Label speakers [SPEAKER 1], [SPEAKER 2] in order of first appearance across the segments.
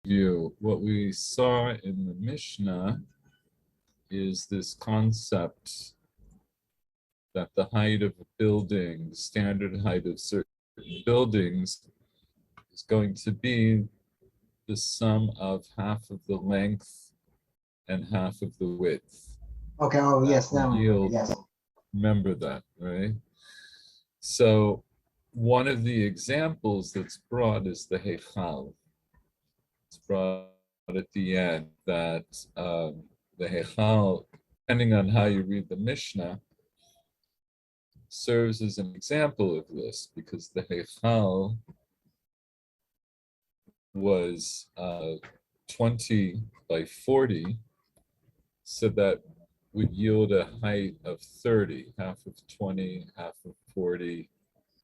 [SPEAKER 1] view. What we saw in the Mishnah is this concept that the height of a building, the standard height of certain buildings, is going to be the sum of half of the length and half of the width.
[SPEAKER 2] Okay, oh
[SPEAKER 1] That
[SPEAKER 2] yes, now I remember.
[SPEAKER 1] yield,
[SPEAKER 2] Yes.
[SPEAKER 1] remember that, right? So one of the examples that's brought is the Heichal. It's brought at the end that the Heichal, depending on how you read the Mishnah, serves as an example of this because the Heichal was 20 by 40, so that would yield a height of 30. Half of 20, half of 40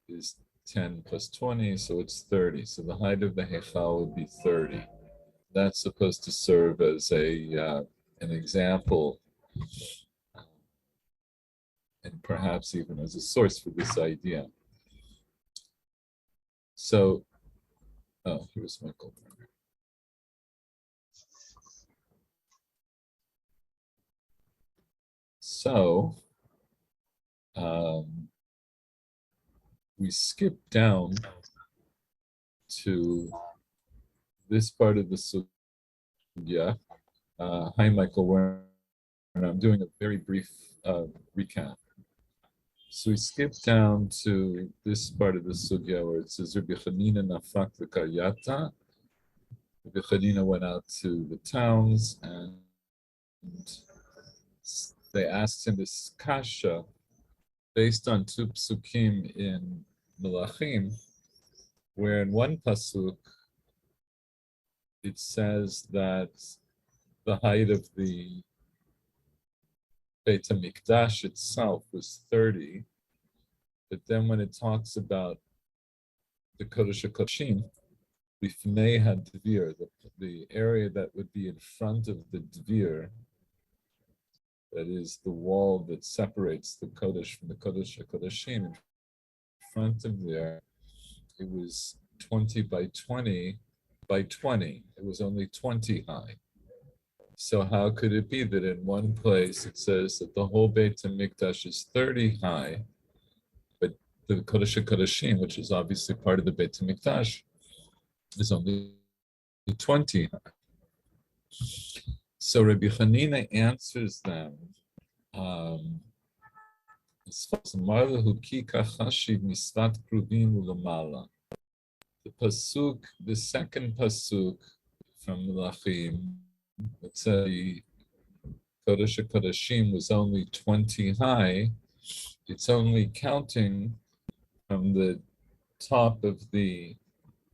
[SPEAKER 1] is 10 plus 20, so it's 30. So the height of the Heichal would be 30. That's supposed to serve as an example and perhaps even as a source for this idea. So, oh, here's Michael. So, we skip down to this part of the sugya. Hi, Michael. I'm doing a very brief recap. So we skip down to this part of the sugya where it says Rabbi Chanina nafak v'karyata. Rabbi Chanina went out to the towns and they asked him this kasha based on two psukim in Melachim, where in one pasuk it says that the height of the Beit HaMikdash itself was 30, but then when it talks about the Kodesh HaKodeshim, Bifnei HaDvir, the area that would be in front of the Dvir, that is the wall that separates the Kodesh from the Kodesh HaKodeshim, in front of there, it was 20 by 20 by 20. It was only 20 high. So how could it be that in one place it says that the whole Beit HaMikdash is 30 high, but the Kodesh HaKodeshim, which is obviously part of the Beit HaMikdash, is only 20 high? So Rabbi Chanina answers them, the pasuk, the second pasuk from Melachim, it says the Kodesh HaKodeshim was only 20 high. It's only counting from the top of the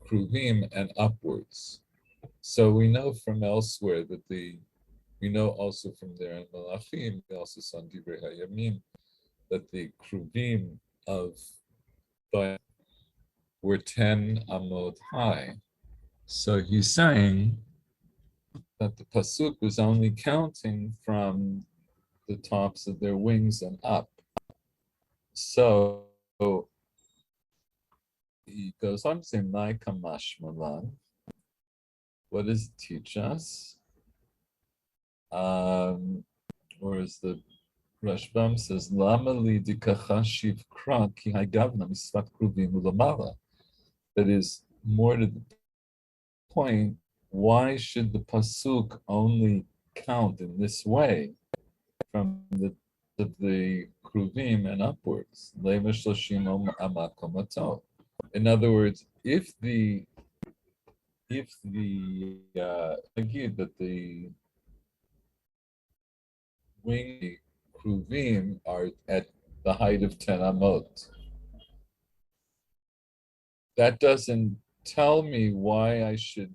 [SPEAKER 1] Kruvim and upwards. So we know from elsewhere that we know also from there in Melachim, we also saw in Divrei Hayamim, that the Kruvim of the were 10 amot high. So he's saying that the pasuk was only counting from the tops of their wings and up. So he goes on to say, "My kamash malan." What does it teach us? Or as the Rashbam says, "Lama li dikachashiv kra ki hagavna misvat kruvim ulamala." That is more to the point. Why should the pasuk only count in this way from the kruvim and upwards? In other words, if the argued that the wing kruvim are at the height of 10 amot, that doesn't tell me why I should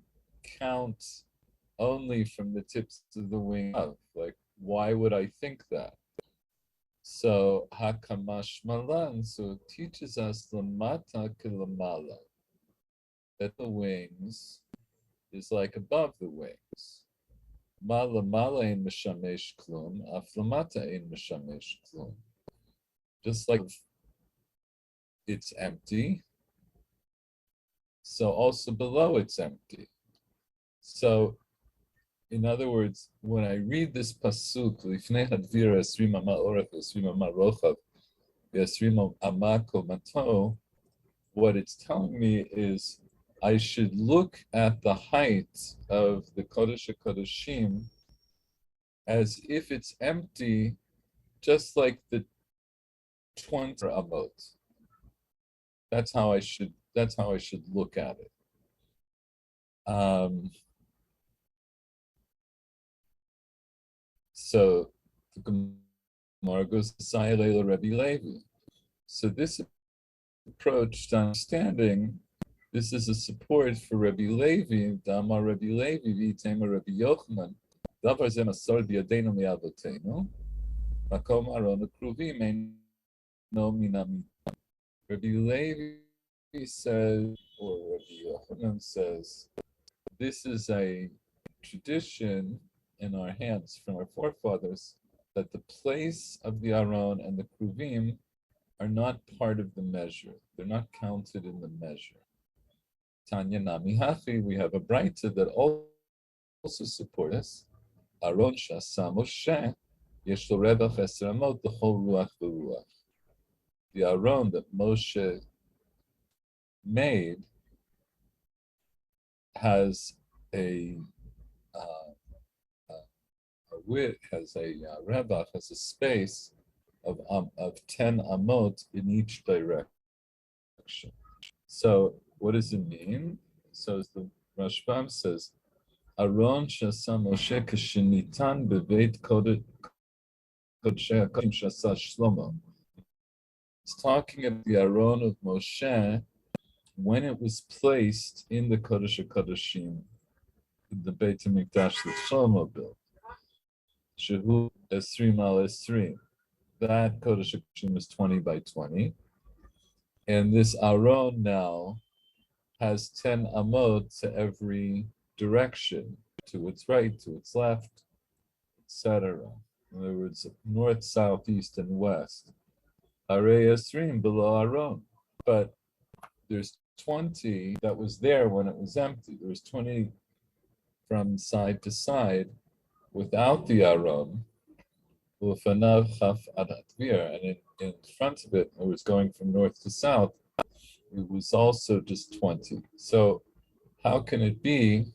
[SPEAKER 1] count only from the tips of the wing up. Like, why would I think that? So hakamash malan, so it teaches us lamata kilamala, that the wings is like above the wings. Mala mala in mishamesh klum, aflamata in mishamesh klum. Just like it's empty, so also below it's empty. So, in other words, when I read this pasuk, "Lifnei hadvira esrim ama orech esrim ama rochav esrim ama kol mato," what it's telling me is I should look at the height of the Kodesh HaKodeshim as if it's empty, just like the 20 amot. That's how I should look at it. So the Gemara goes to Rabbi Levi. So this approach to understanding, this is a support for Rabbi Levi, Dama Rabbi Levi, V'itema Rabbi Yochanan, Davar ze masor b'yadeinu mi'avotenu, makom aron u'kruvim eino minami. Rabbi Levi says, or Rabbi Yochanan says, this is a tradition in our hands from our forefathers that the place of the Aron and the Kruvim are not part of the measure. They're not counted in the measure. Tanya Nami Hachi, we have a Braita that also supports us. Aron Shasa Moshe, Yesh Lo Revach Eser Amot, the whole Ruach V'Ruach. The Aron that Moshe made has a width, has a revach, has a space of 10 amot in each direction. So what does it mean? So as the Rashbam says, Aron shasa Moshe k'shenitan beveit kodshei hakodim shasa Shlomo. It's talking about the Aron of Moshe when it was placed in the Kodesh HaKodeshim, in the Beit HaMikdash that Shlomo built. Shehu Esrim al Esrim. That Kodesh HaKodeshim is 20 by 20. And this Aron now has 10 amot to every direction, to its right, to its left, etc. In other words, north, south, east, and west. Are Esrim below Aron. But there's 20 that was there when it was empty. There was 20 from side to side without the Aron, and in front of it was going from north to south, it was also just 20. So how can it be?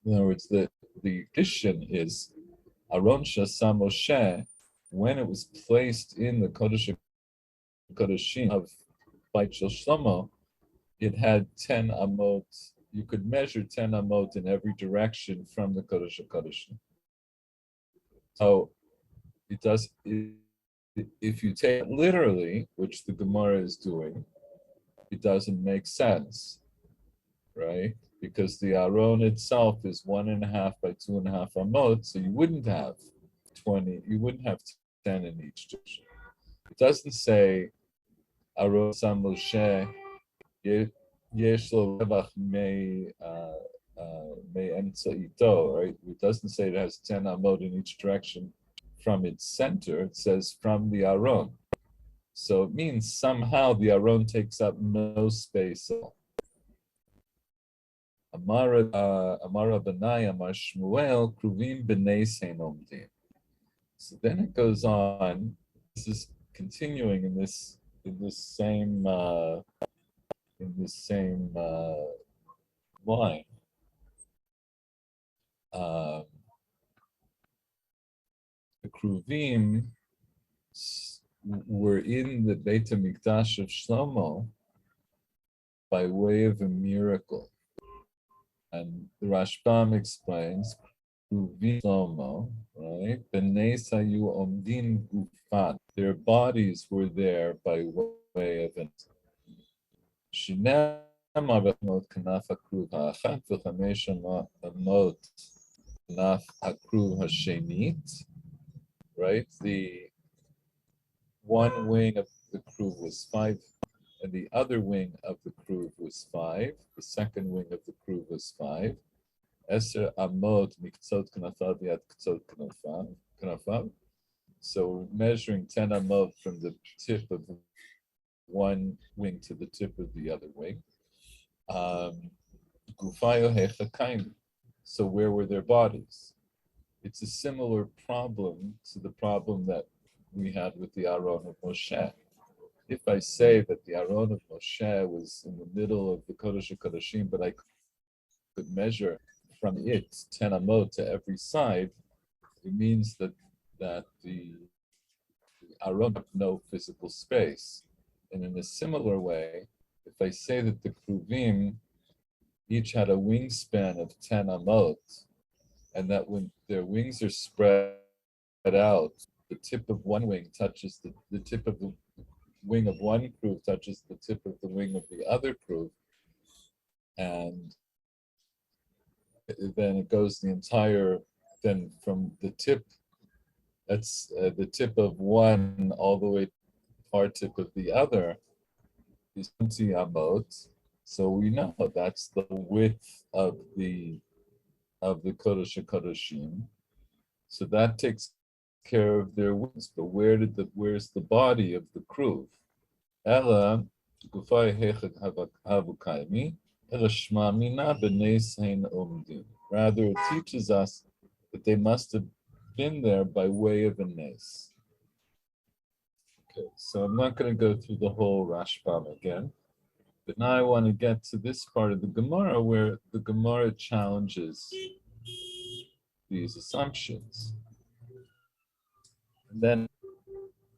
[SPEAKER 1] In other words, the addition is Aron Shasa Moshe, when it was placed in the Kodesh HaKodeshim of Beit Shel Shlomo, it had 10 amot. You could measure 10 amot in every direction from the Kodesh HaKodeshim. So it does. If you take it literally, which the Gemara is doing, it doesn't make sense, right? Because the Aron itself is 1.5 by 2.5 amot, so you wouldn't have 20. You wouldn't have 10 in each direction. It doesn't say Aron Sam Moshe Yesh Lo Revach Me Emtzaito, right? It doesn't say it has 10 amot in each direction from its center. It says from the Aron. So it means somehow the Aron takes up no space at all. Amar Benai, Amar Shmuel, Kruvim B'nei Sein Omdim. So then it goes on. This is continuing in this same line. The Kruvim were in the Beit HaMikdash of Shlomo by way of a miracle. And the Rashbam explains, Kruvim Shlomo, right? B'nei Sayu Omdim Gufan. Their bodies were there by way of it. Shinam Amot Kanaf HaKruv HaAchat V'chamesh Amot Kanaf HaKruv HaShenit. Right? The one wing of the Kruv was 5, and the other wing of the Kruv was 5. The second wing of the Kruv was 5. Eser amot miktzot kanafav yad ktzot kanafav. So measuring 10 amot from the tip of one wing to the tip of the other wing. Gufayo hechakaim. So where were their bodies? It's a similar problem to the problem that we had with the Aron of Moshe. If I say that the Aron of Moshe was in the middle of the Kodesh HaKodashim, but I could measure from it 10 amot to every side, it means that the Aron have no physical space. And in a similar way, if I say that the Kruvim each had a wingspan of 10 amot, and that when their wings are spread out, the tip of one wing touches the tip of the wing of one Kruv touches the tip of the wing of the other Kruv, and then it goes the entire, then from the tip, that's the tip of one all the way to the far tip of the other is 20 amot. So we know that's the width of the Kodesh HaKodashim. So that takes care of their wings. But where's the body of the Kruv? Ella gufay hechad havukaimi ela shma mina b'neis hein omdim. Rather, it teaches us that they must have been there by way of a nes. Okay, so I'm not going to go through the whole Rashbam again, but now I want to get to this part of the Gemara where the Gemara challenges these assumptions. And then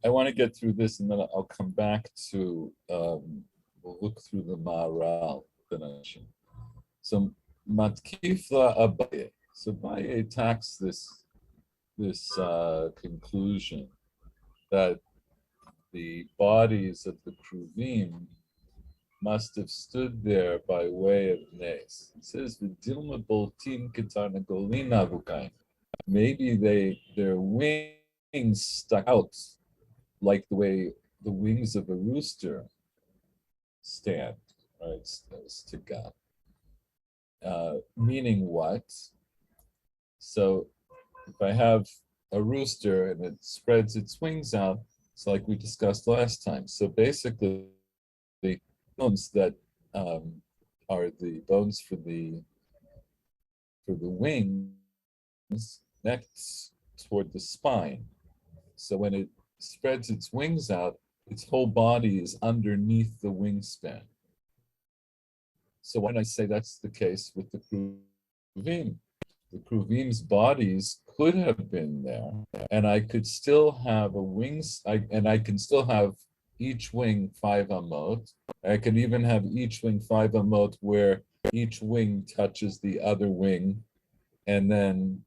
[SPEAKER 1] I want to get through this, and then I'll come back to, we'll look through the Maharal. So Matkifla Abaye. So Abaye attacks this conclusion that the bodies of the Kruvim must have stood there by way of nes. It says V'dilma boltim ketarnagolin avukaim. Maybe their wings stuck out like the way the wings of a rooster stand, right? Stick out. Meaning what? So if I have a rooster and it spreads its wings out, it's like we discussed last time. So basically, the bones that are the bones for the wings next toward the spine. So when it spreads its wings out, its whole body is underneath the wingspan. So when I say that's the case with the Kruvim, the Kruvim's bodies could have been there, and I could still have I can still have each wing 5 amot. I could even have each wing 5 amot where each wing touches the other wing, and then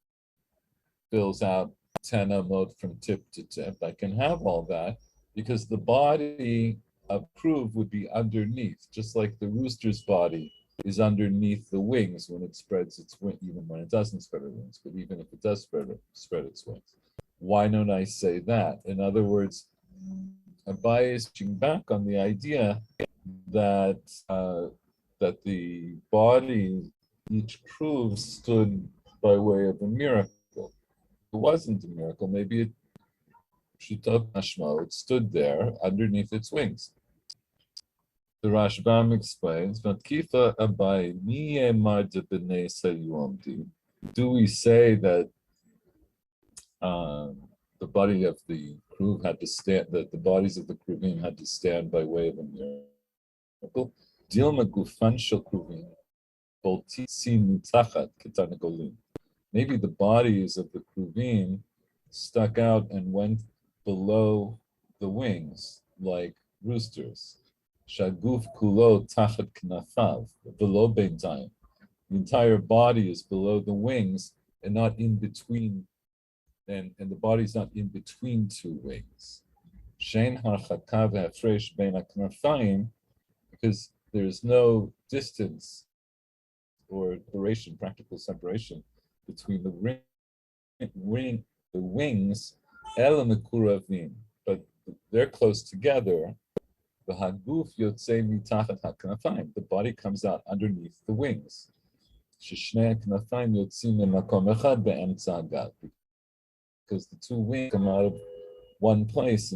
[SPEAKER 1] fills out 10 amot from tip to tip. I can have all that because the body of Kruv would be underneath, just like the rooster's body is underneath the wings when it spreads its wings, even when it doesn't spread its wings, but even if it does spread its wings. Why don't I say that? In other words, Abaye is pushing back on the idea that that the body, each Kruv, stood by way of a miracle. It wasn't a miracle. Maybe it stood there underneath its wings. The Rashbam explains, "Matkifa Abaye miyemar de b'nei sayuamdi." Do we say that the body of the Kruv had to stand, that the bodies of the Kruvim had to stand by way of a miracle? Dilma gufan shel Kruvim boltitzi mitachat ketanagolim. Maybe the bodies of the Kruvim stuck out and went below the wings like roosters. Shaguf kulo tachat knafav, below beintaim. The entire body is below the wings and not in between, and the body's not in between two wings. Shein harchaka v'hafresh bein haknafayim, because there's no distance or duration, practical separation between the wings, el mekuravim, but they're close together. The haguf yotzei mitachat haknafayim, the body comes out underneath the wings. Sheshnei haknafayim yotzim memakom echad be'emtza hagat, because the two wings come out of one place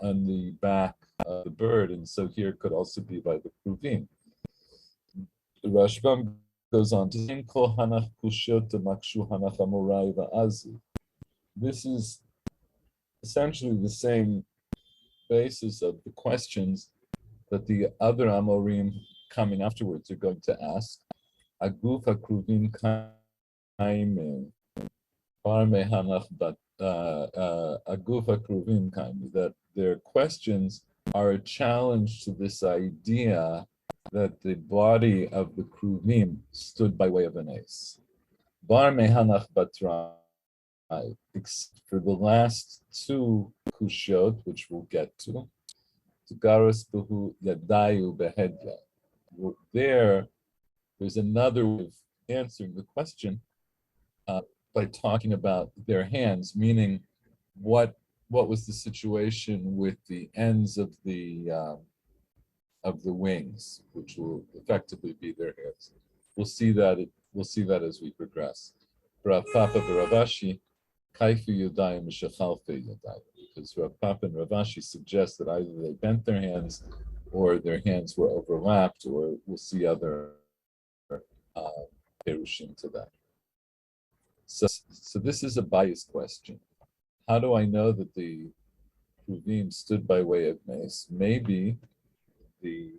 [SPEAKER 1] on the back of the bird, and so here could also be by the Kruvim. The Rashbam goes on to say, "Kol hanach kushot makshu hanach amorai va'azi." This is essentially the same basis of the questions that the other Amorim coming afterwards are going to ask. Aguf hakruvim kaime, bar mehanach bat aguf hakruvim kaime. That their questions are a challenge to this idea that the body of the kruvim stood by way of an ace. Bar mehanach batrai. Except for the last two kushot, which we'll get to. Garos behu yadayu behedya. There's another way of answering the question by talking about their hands, meaning what was the situation with the ends of the wings, which will effectively be their hands. We'll see that as we progress. Rav Papa Ravashi, Kaifu Yodayim Shechalfe Yodayim, because Rav Papa and Ravashi suggest that either they bent their hands or their hands were overlapped, or we'll see other perushim to that. So this is a bias question. How do I know that the Kruvim stood by way of mace? Maybe the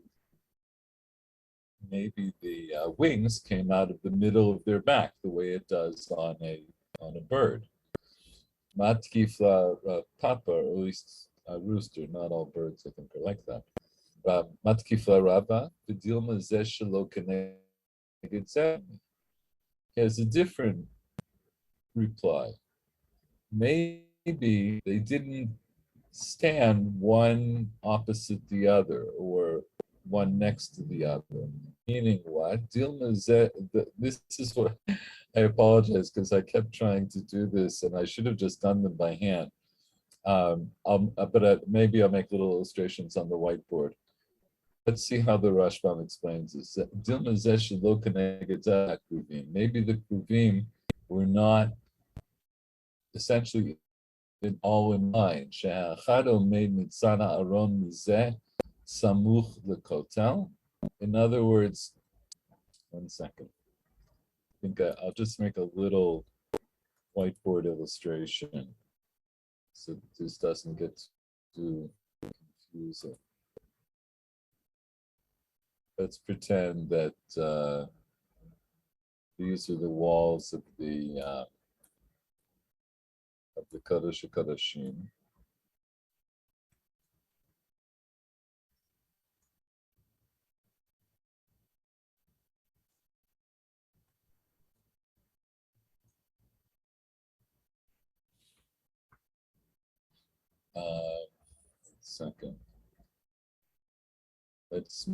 [SPEAKER 1] wings came out of the middle of their back, the way it does on a bird. Matkifla papa, or at least a rooster. Not all birds, I think, are like that. Matkifla rava v'dilma zeh shelo keneged zeh. He has a different reply. Maybe they didn't stand one opposite the other or one next to the other. Meaning what? Dilma zeh. This is what. I apologize because I kept trying to do this and I should have just done them by hand. Maybe I'll make little illustrations on the whiteboard. Let's see how the Rashbam explains this. Maybe the Kruvim were not essentially all in line. In other words, one second. I think I'll just make a little whiteboard illustration so this doesn't get too confusing. Let's pretend that these are the walls of the Kodesh HaKodashim. Second. Let's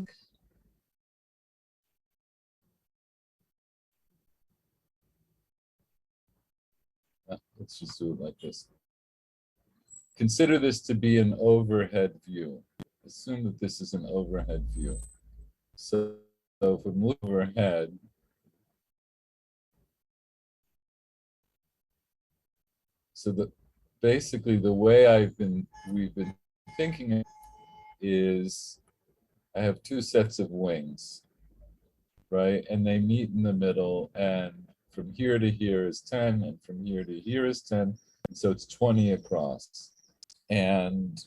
[SPEAKER 1] just do it like this. Consider this to be an overhead view. Assume that this is an overhead view. So if we move overhead, basically the way we've been thinking is I have two sets of wings, right? And they meet in the middle, and from here to here is 10, and from here to here is 10, and so it's 20 across. And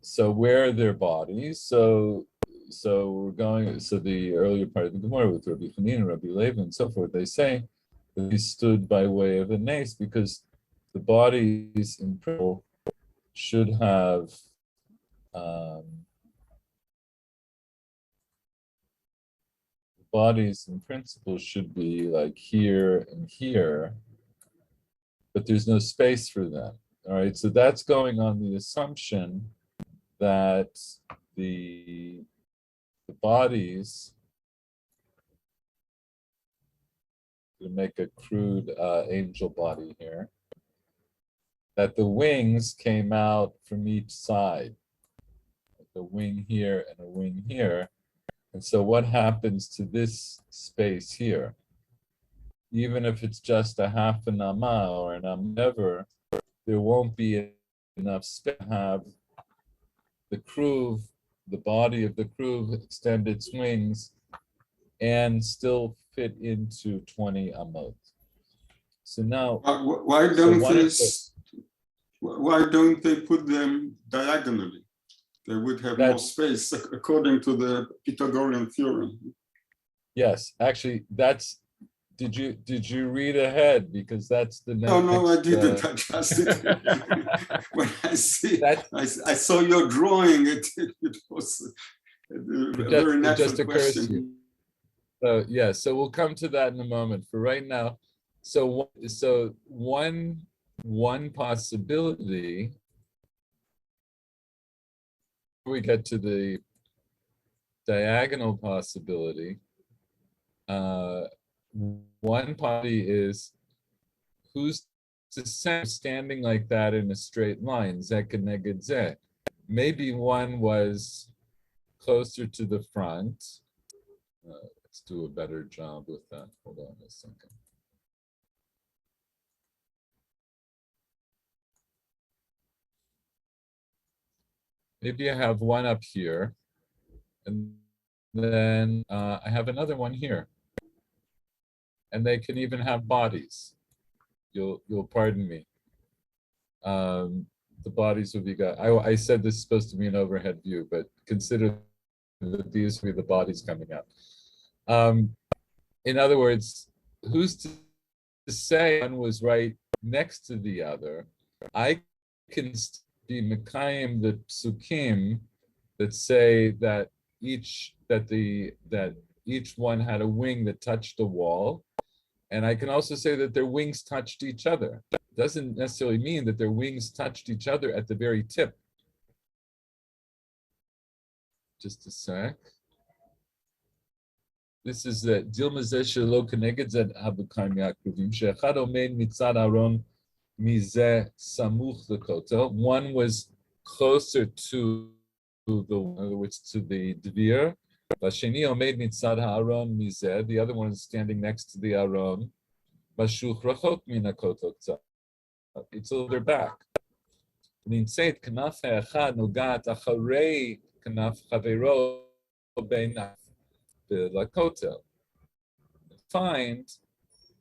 [SPEAKER 1] so where are their bodies? So the earlier part of the Gemara with Rabbi Chanina, Rabbi Levi, and so forth, they say that he stood by way of a nace because the bodies in principle should have should be like here and here, but there's no space for them. All right, so that's going on the assumption that the bodies, to make a crude angel body here, that the wings came out from each side, like a wing here and a wing here. And so what happens to this space here? Even if it's just a half an amma or an amma, there won't be enough space to have the body of the kruv extend its wings and still fit into 20 amot. So now,
[SPEAKER 2] why don't they put them diagonally? They would have more space according to the Pythagorean theorem.
[SPEAKER 1] Yes, actually, did you read ahead, because that's the next.
[SPEAKER 2] No, I didn't. I just when I see that, I saw your drawing. It was a very natural question.
[SPEAKER 1] So yeah, so we'll come to that in a moment. For right now, so one possibility. We get to the diagonal possibility. One possibility is who's to say standing like that in a straight line, zeh keneged zeh. Maybe one was closer to the front. Let's do a better job with that. Hold on a second. Maybe I have one up here, and then I have another one here. And they can even have bodies. You'll pardon me. The bodies will be got. I said this is supposed to be an overhead view, but consider that these will be the bodies coming out. In other words, who's to say one was right next to the other? I can be Mekayim the psukim that say that each one had a wing that touched the wall, and I can also say that their wings touched each other. Doesn't necessarily mean that their wings touched each other at the very tip. Just a sec. This is the Dilma Zeshelo Keneged Zed Abukam Yakuvim Shechad Omein Mitzad Aron Mizeh Samuch Lekotel. One was closer to in other words, to the Dvir. Vasheni Omeid Mitzad Haaron Mizeh. The other one is standing next to the Aron. Bashuch Rachok Min HaKotel Tzad. It's a little back. Nitzeit Kanaf Echad Nogat Acharei Kanaf Chavero Beinaf Lakotel. Find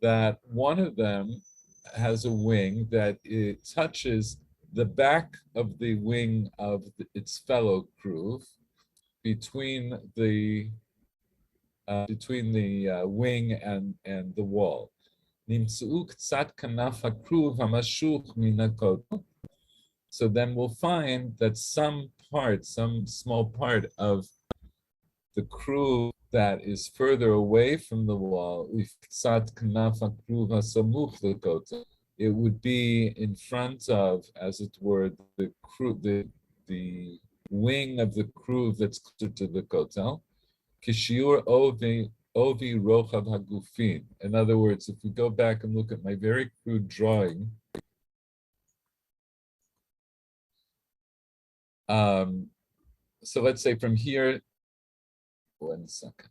[SPEAKER 1] that one of them has a wing that it touches the back of the wing of its fellow crew between the wing and the wall. So then we'll find that some small part of the crew that is further away from the wall, it would be in front of, as it were, the crew, the wing of the crew that's closer to the kotel. Kishiur ovi rochav hagufin. In other words, if we go back and look at my very crude drawing, so let's say from here, 1 second.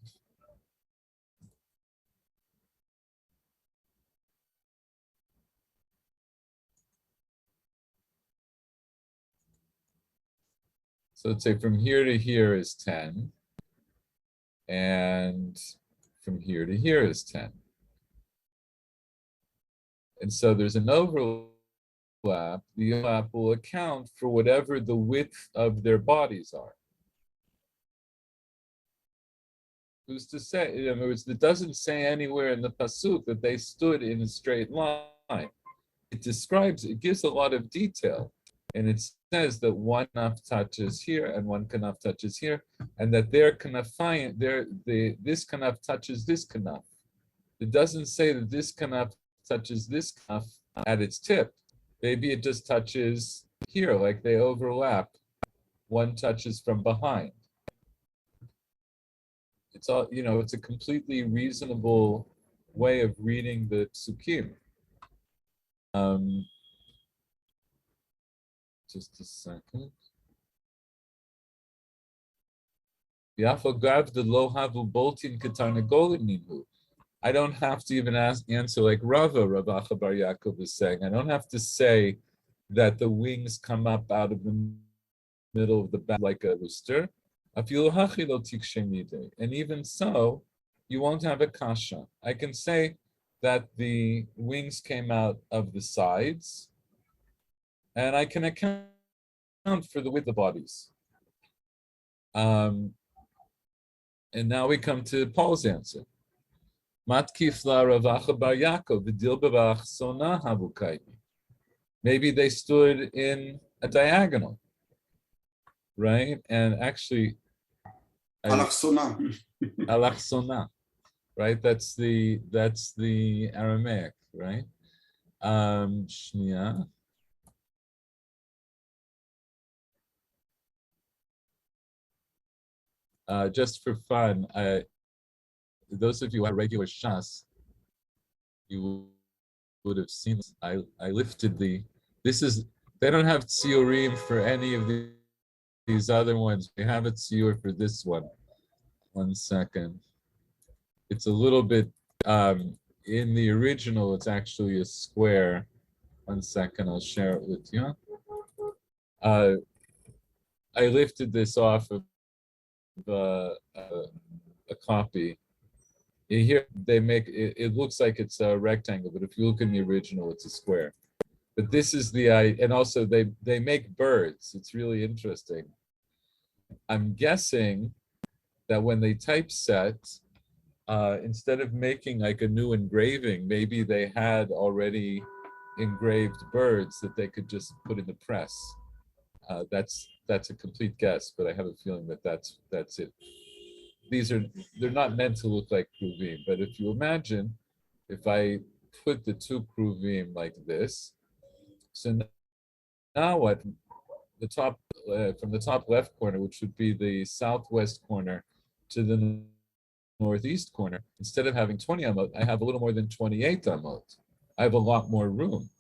[SPEAKER 1] So let's say from here to here is 10, and from here to here is 10. And so there's an overlap. The overlap will account for whatever the width of their bodies are. Who's to say? In other words, it doesn't say anywhere in the pasuk that they stood in a straight line. It gives a lot of detail. And it says that one kanaf touches here and one kanaf touches here, and that their kanafayim, this kanaf touches this kanaf. It doesn't say that this kanaf touches this kanaf at its tip. Maybe it just touches here, like they overlap. One touches from behind. It's all, it's a completely reasonable way of reading the psukim. Just a second. I don't have to even answer like Rav Acha Bar Yaakov is saying. I don't have to say that the wings come up out of the middle of the back like a rooster. And even so, you won't have a kasha. I can say that the wings came out of the sides, and I can account for the width of the bodies. And now we come to Paul's answer. Matkif la Ravacha bar Yaakov v'dil b'vach sona havukaimi. Maybe they stood in a diagonal, right? And actually, alachsona, right? That's the Aramaic, right? Shnia. Just for fun, those of you who have regular shas, you would have seen this. I lifted they don't have tziurim for any of these other ones. We have a tziur for this one. 1 second. It's a little bit, in the original, it's actually a square. 1 second, I'll share it with you. I lifted this off of a copy. Here they make it looks like it's a rectangle, but if you look in the original, it's a square. But this is and also they make birds. It's really interesting. I'm guessing that when they typeset, instead of making like a new engraving, maybe they had already engraved birds that they could just put in the press. That's a complete guess, but I have a feeling that that's it. They're not meant to look like kruvim, but if you imagine, if I put the two kruvim like this, so now what? The top from the top left corner, which would be the southwest corner, to the northeast corner, instead of having 20 amot, I have a little more than 28 amot. I have a lot more room.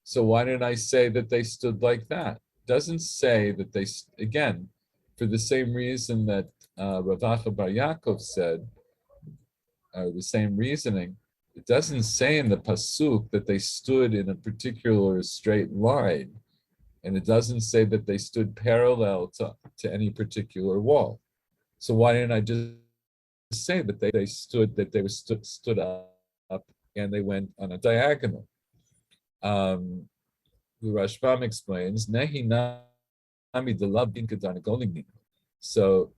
[SPEAKER 1] So why didn't I say that they stood like that? Doesn't say that they, again, for the same reason that Ravacha bar Yaakov said, the same reasoning, it doesn't say in the pasuk that they stood in a particular straight line, and it doesn't say that they stood parallel to any particular wall. So why didn't I just say that they were stood up and they went on a diagonal? The Rashbam explains, Nehi nami delab bin. So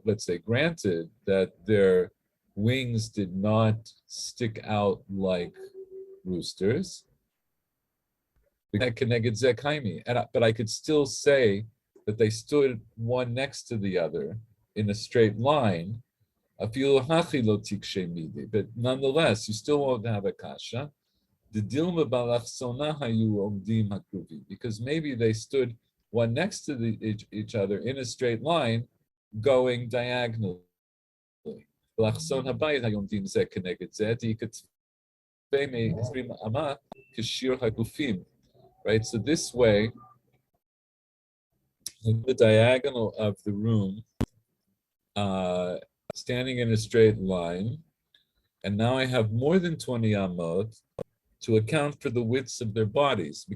[SPEAKER 1] let's say, granted that their wings did not stick out like roosters, but I could still say that they stood one next to the other in a straight line. But nonetheless, you still won't have a kasha. Because maybe they stood one next to each other in a straight line, going diagonally. Right? So this way, the diagonal of the room, standing in a straight line, and now I have more than 20 amot to account for the widths of their bodies. From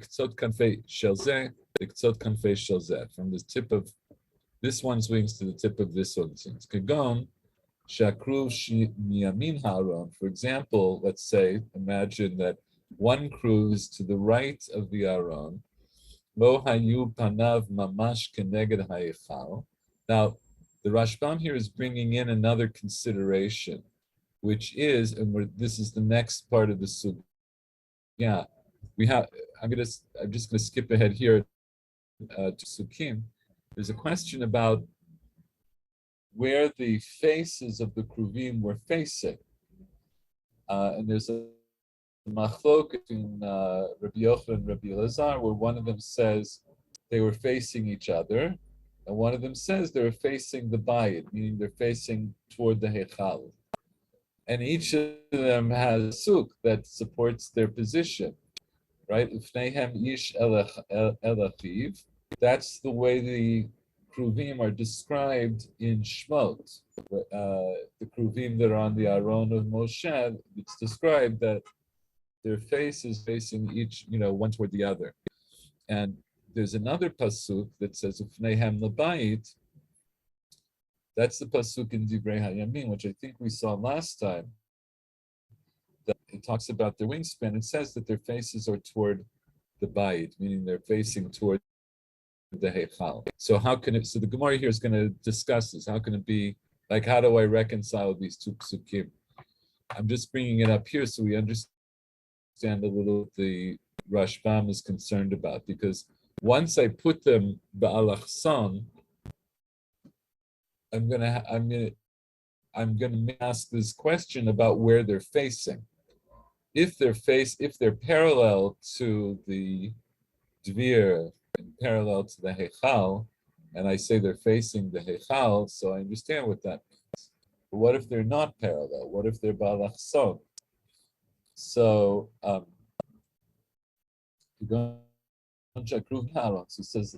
[SPEAKER 1] the tip of this one's wings to the tip of this one's wings. Kagon, shakru miyamin ha'aron. For example, let's say, imagine that one crew is to the right of the aron. Lo hayu panav mamash keneged ha'echal. Now, the Rashbam here is bringing in another consideration, which is, and this is the next part of the sugya. Yeah, I'm just going to skip ahead here to Sukkim. There's a question about where the faces of the kruvim were facing, and there's a machlok between Rabbi Yochanan and Rabbi Elazar, where one of them says they were facing each other, and one of them says they were facing the bayit, meaning they're facing toward the heichal. And each of them has a suk that supports their position, right? Ufneihem ish elachiv. That's the way the kruvim are described in Shmot. The kruvim that are on the Aron of Moshe, it's described that their face is facing each, one toward the other. And there's another pasuk that says Ufneihem lebayit, That's the pasuk in Divrei Hayamin, which I think we saw last time. That it talks about their wingspan. It says that their faces are toward the bayit, meaning they're facing toward the heichal. So how can it? So the Gemara here is going to discuss this. How can it be? Like, how do I reconcile these two psukim? I'm just bringing it up here so we understand a little what the Rashbam is concerned about, because once I put them ba'alachsan, I'm gonna ask this question about where they're facing. If they're parallel to the dvir and parallel to the heichal, and I say they're facing the heichal, so I understand what that means. But what if they're not parallel? What if they're ba'alachsan? So so it says,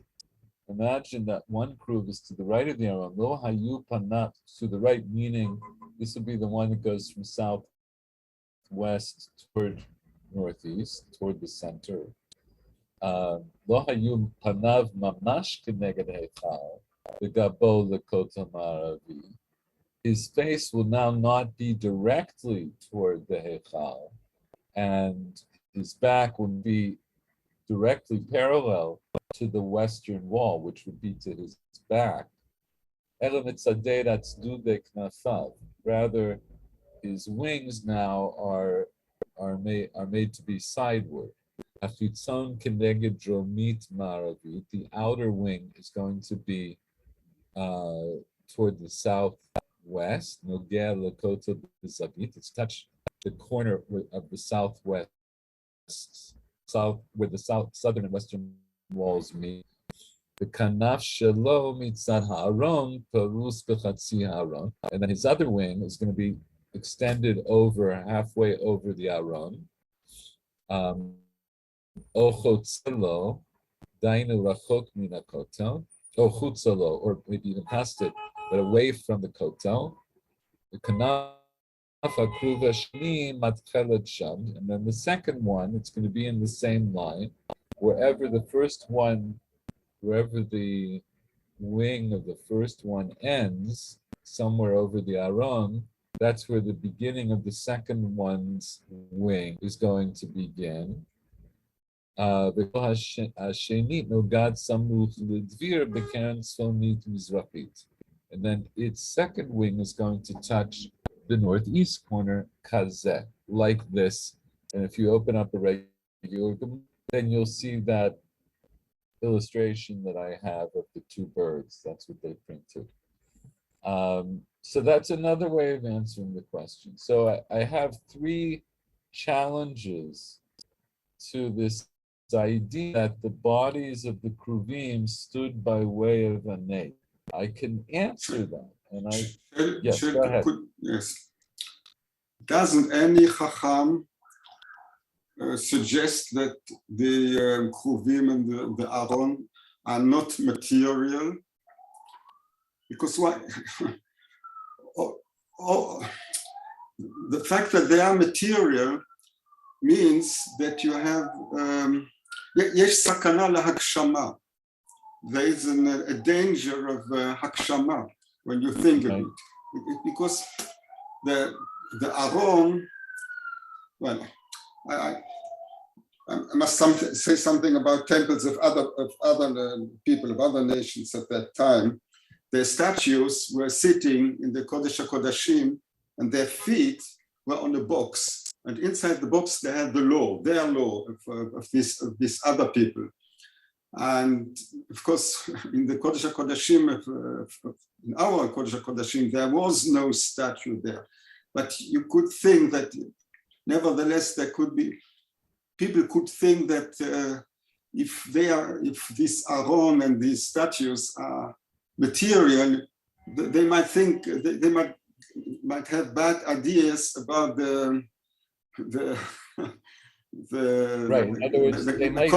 [SPEAKER 1] imagine that one kruv is to the right of the Aron. Lo hayu panat, to the right, meaning this would be the one that goes from southwest toward northeast, toward the center. Lo hayu panav mamash keneged heichal, v'gabo lekota maravi. His face will now not be directly toward the heichal, and his back will be directly parallel to the western wall, which would be to his back. Rather, his wings now are made to be sideward. The outer wing is going to be toward the southwest. It's touch the corner of the southwest, where the southern and western walls meet. The kanaf shelo mitzad ha'aron perus b'chatzi ha'aron, and then his other wing is going to be extended over halfway over the aron. Ochotzelo dainu rachok min hakotel, ochutzelo, or maybe even past it, but away from the kotel. The kanaf and then the second one, it's going to be in the same line, wherever the wing of the first one ends, somewhere over the aron, that's where the beginning of the second one's wing is going to begin. And then its second wing is going to touch the northeast corner, kazeh, like this. And if you open up a regular, then you'll see that illustration that I have of the two birds. That's what they printed. So that's another way of answering the question. So I have three challenges to this idea that the bodies of the kruvim stood by way of a name. I can answer that. And yes, go ahead.
[SPEAKER 2] Yes. Doesn't any Chacham suggest that the kruvim and the aron are not material? Because why? The fact that they are material means that you have יש סכנה להגשמה. There is a danger of hakshama when you think of it, because the aron. Well, I must say something about temples of other people of other nations at that time. Their statues were sitting in the Kodesh HaKodashim, and their feet were on a box, and inside the box they had their law of these other people. And of course, in the Kodesh HaKodashim, in our Kodesh HaKodashim, there was no statue there. But you could think that, nevertheless, there could be, people could think that if this Aron and these statues are material, they might think, they might have bad ideas about the
[SPEAKER 1] right. In other words, they might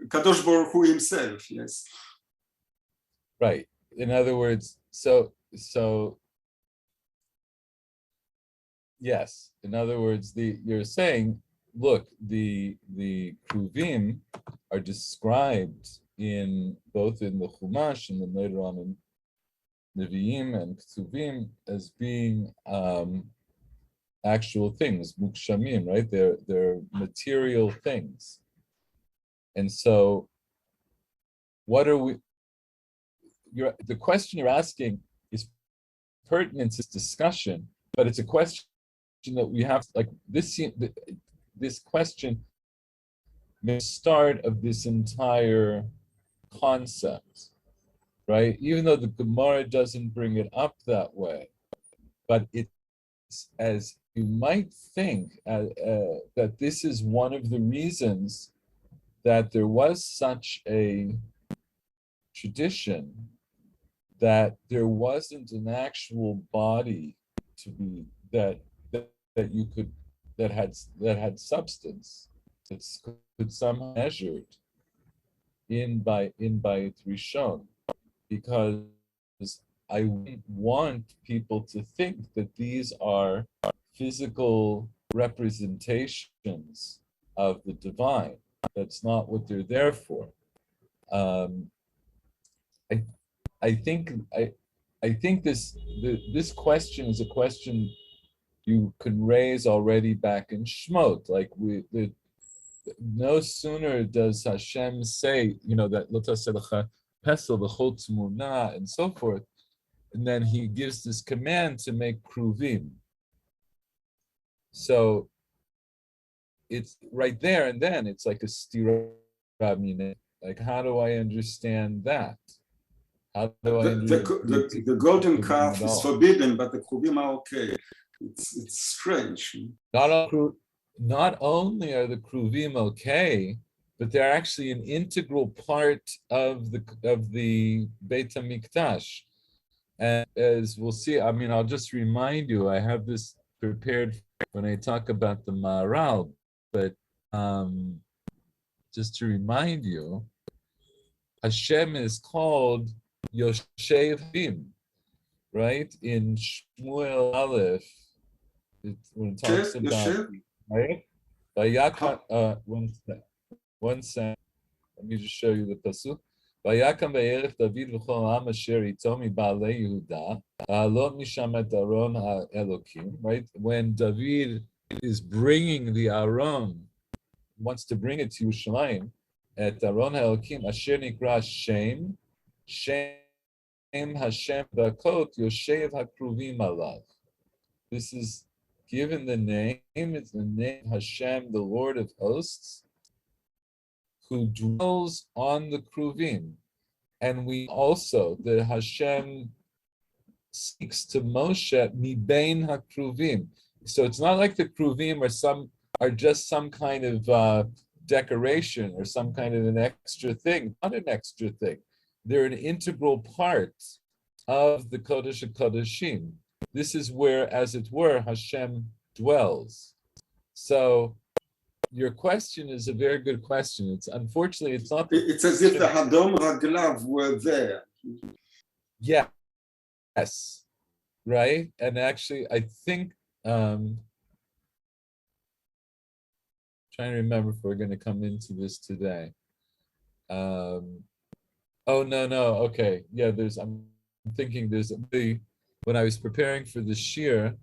[SPEAKER 2] Kadosh Baruch Hu himself, yes.
[SPEAKER 1] Right. In other words, so yes. In other words, you're saying, look, the kruvim are described in both in the Chumash and then later on Nevi'im and Ktuvim as being actual things, mukshamim, right? They're material things. And so what are we, the question you're asking is pertinent to this discussion, but it's a question that we have, like this question the start of this entire concept, right? Even though the Gemara doesn't bring it up that way, but it's as you might think that this is one of the reasons that there was such a tradition that there wasn't an actual body to be that you could that had substance that could somehow measured in by its Rishon, because I want people to think that these are physical representations of the divine. That's not what they're there for. I I think I think this question is a question you can raise already back in Shmot. Like no sooner does Hashem say, that Lotaselecha Pesel B'chol Tmuna and so forth, and then he gives this command to make kruvim. So it's right there and then it's like a stira mina. Like, how do I understand that? How do I
[SPEAKER 2] the golden calf is forbidden, but the kruvim are okay. It's strange.
[SPEAKER 1] Not only are the kruvim okay, but they're actually an integral part of the Beit HaMikdash. And as we'll see, I'll just remind you, I have this prepared when I talk about the Maharal, but just to remind you, Hashem is called Yoshev Him, right? In Shmuel Aleph, when it talks about, right? One second. Let me just show you the pasuk. Vayakam v'yerech David v'chol ha'am asher ito mi'baalei Yehuda ha'alot misham et Aron ha'elokim. Right, when David is bringing the Aron, wants to bring it to Yerushalayim, at Aron ha'elokim asher nikra Shem Hashem Bakot Yoshev HaKruvim Alav. This is given the name, it's the name Hashem, the Lord of hosts, who dwells on the Kruvim. And we also, the Hashem speaks to Moshe, Mibein HaKruvim. So it's not like the Kruvim are just some kind of decoration or some kind of an extra thing. Not an extra thing. They're an integral part of the Kodesh HaKodeshim. This is where, as it were, Hashem dwells. So your question is a very good question. Unfortunately, it's not.
[SPEAKER 2] It's as if the Hadom Raglav were there.
[SPEAKER 1] Yes, right. And actually, I think trying to remember if we're going to come into this today. Oh no. Okay, yeah. I'm thinking when I was preparing for the shir,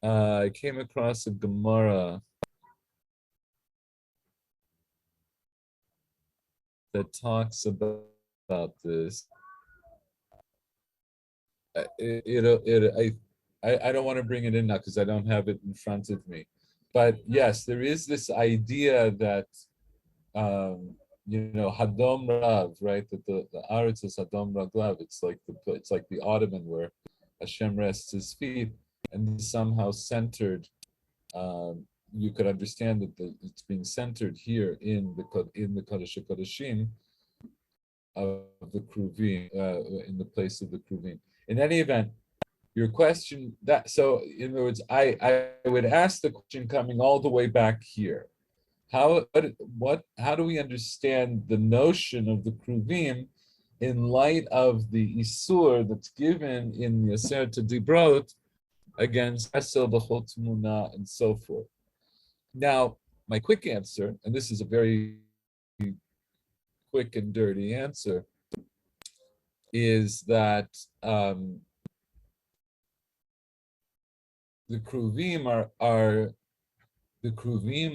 [SPEAKER 1] I came across a Gemara that talks about this. I don't want to bring it in now because I don't have it in front of me. But yes, there is this idea that Hadom Rav, right? That the Aretz is Hadom Raglav. It's like the ottoman where Hashem rests his feet, and somehow centered. You could understand that it's being centered here in the Kodesh HaKodeshim of the Kruvim, in the place of the Kruvim. In any event, your question in other words, I would ask the question coming all the way back here. How do we understand the notion of the Kruvim in light of the Isur that's given in the Aseret Dibrot against Esel B'chol Tmuna and so forth? Now, my quick answer, and this is a very quick and dirty answer, is that the kruvim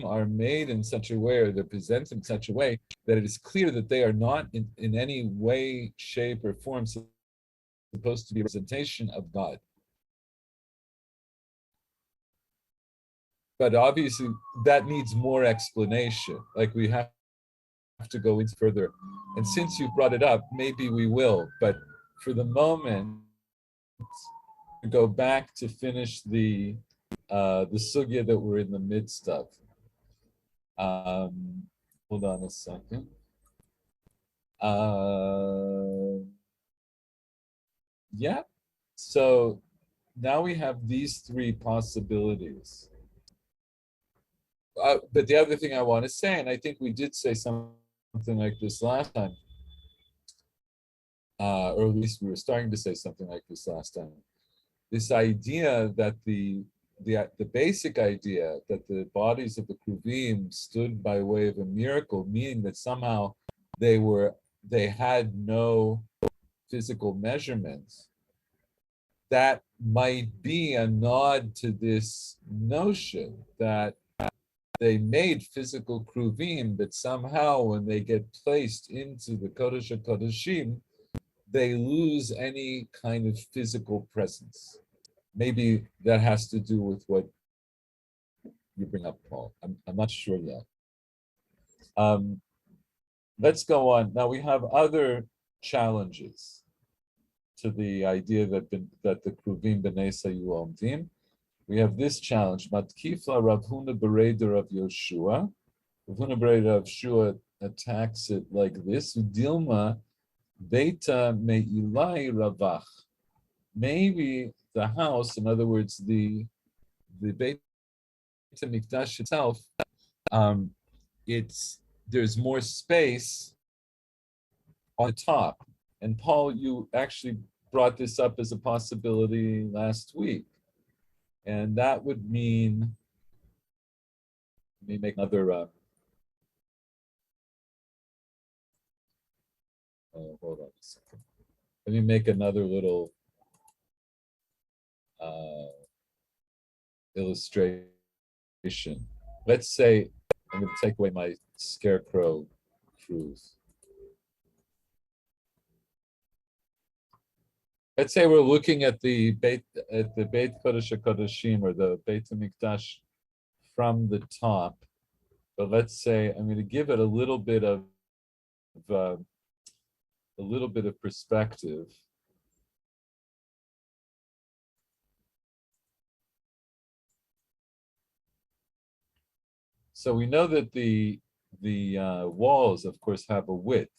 [SPEAKER 1] are made in such a way, or they're presented in such a way that it is clear that they are not in any way, shape, or form supposed to be a representation of God. But obviously, that needs more explanation. Like we have to go into further. And since you brought it up, maybe we will. But for the moment, go back to finish the sugya that we're in the midst of. Hold on a second. Yeah. So now we have these three possibilities. But the other thing I want to say, and I think we did say something like this last time, or at least we were starting to say something like this last time. This idea that the basic idea that the bodies of the Kruvim stood by way of a miracle, meaning that somehow they had no physical measurements, that might be a nod to this notion that they made physical kruvim, but somehow when they get placed into the Kodesh HaKodeshim, they lose any kind of physical presence. Maybe that has to do with what you bring up, Paul. I'm not sure yet. Let's go on. Now we have other challenges to the idea that the kruvim b'nei sayu omdim. We have this challenge: Matkifla Rav Huna Bereder of Yoshua. Rav Huna Bereder of Yoshua attacks it like this: Dilma Beta Me'ilai Ravach. Maybe the house, in other words, the Beit Mikdash itself, there's more space on the top. And Paul, you actually brought this up as a possibility last week. And that would mean, let me make another, hold on a second. Let me make another little illustration. Let's say, I'm going to take away my scarecrow cruise. Let's say we're looking at the Beit Kodesh HaKodeshim, or the Beit HaMikdash from the top. But let's say I'm going to give it a little bit of perspective. So we know that the walls, of course, have a width.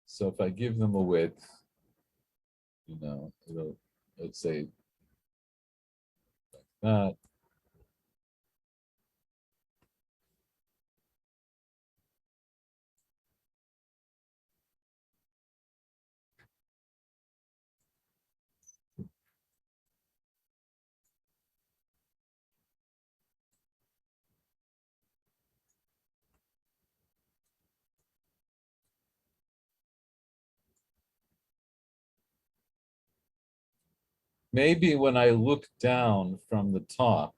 [SPEAKER 1] So if I give them a width, let's say like that. Maybe when I look down from the top,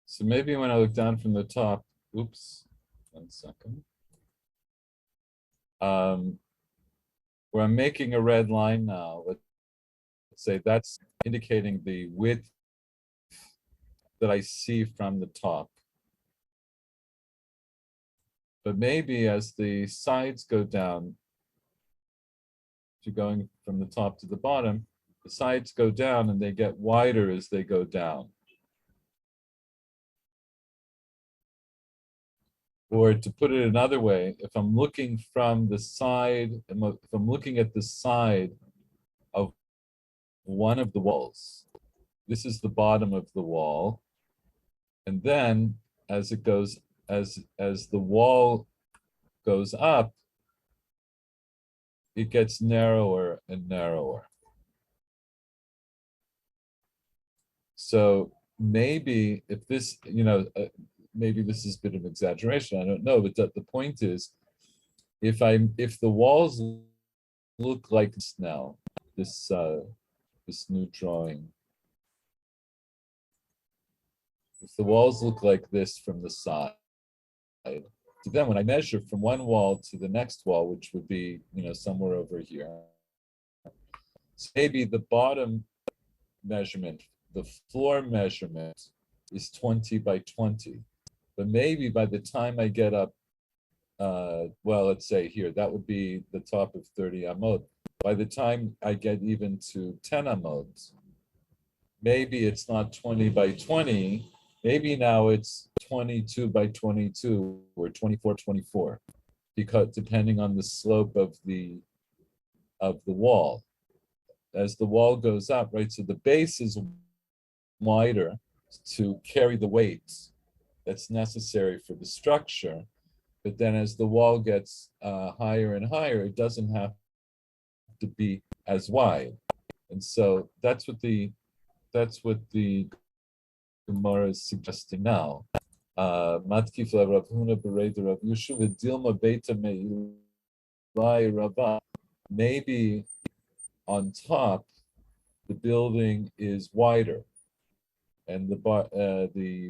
[SPEAKER 1] so maybe when I look down from the top, oops, 1 second. Where I'm making a red line now, let's say that's indicating the width that I see from the top. But maybe as the sides go down, if you're going from the top to the bottom, the sides go down and they get wider as they go down. Or to put it another way, if I'm looking from the side, if I'm looking at the side of one of the walls. This is the bottom of the wall. And then as it goes, as the wall goes up, it gets narrower and narrower. So maybe if this, maybe this is a bit of exaggeration, I don't know, but the point is, if the walls look like this now, this new drawing, if the walls look like this from the side, so then when I measure from one wall to the next wall, which would be, somewhere over here, so maybe the bottom measurement, the floor measurement is 20 by 20. But maybe by the time I get up, well, let's say here, that would be the top of 30 amot. By the time I get even to 10 amot, maybe it's not 20 by 20, maybe now it's 22 by 22 or 24, 24, because depending on the slope of the wall. As the wall goes up, right, so the base is wider to carry the weight that's necessary for the structure, but then as the wall gets higher and higher, it doesn't have to be as wide. And so that's what the Gemara is suggesting now. Matkif Rav Huna Bereder Rav Yeshuv Dilma Beta Me'ilai Rabba. Maybe on top, the building is wider, and the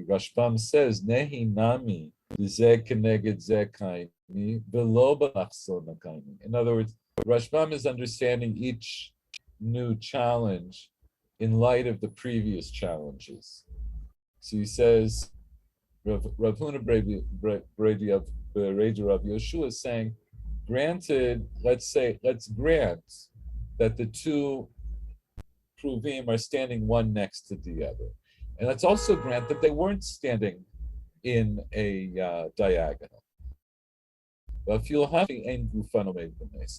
[SPEAKER 1] Rashbam says Nehi Nami Zeh Keneged Zeh Kaini V'lo B'Achsol Nakaini. In other words, Rashbam is understanding each new challenge in light of the previous challenges. So he says, Rav Huna Brady of Rav Yeshua is saying, granted, let's grant that the two Kruvim are standing one next to the other. And let's also grant that they weren't standing in a diagonal. And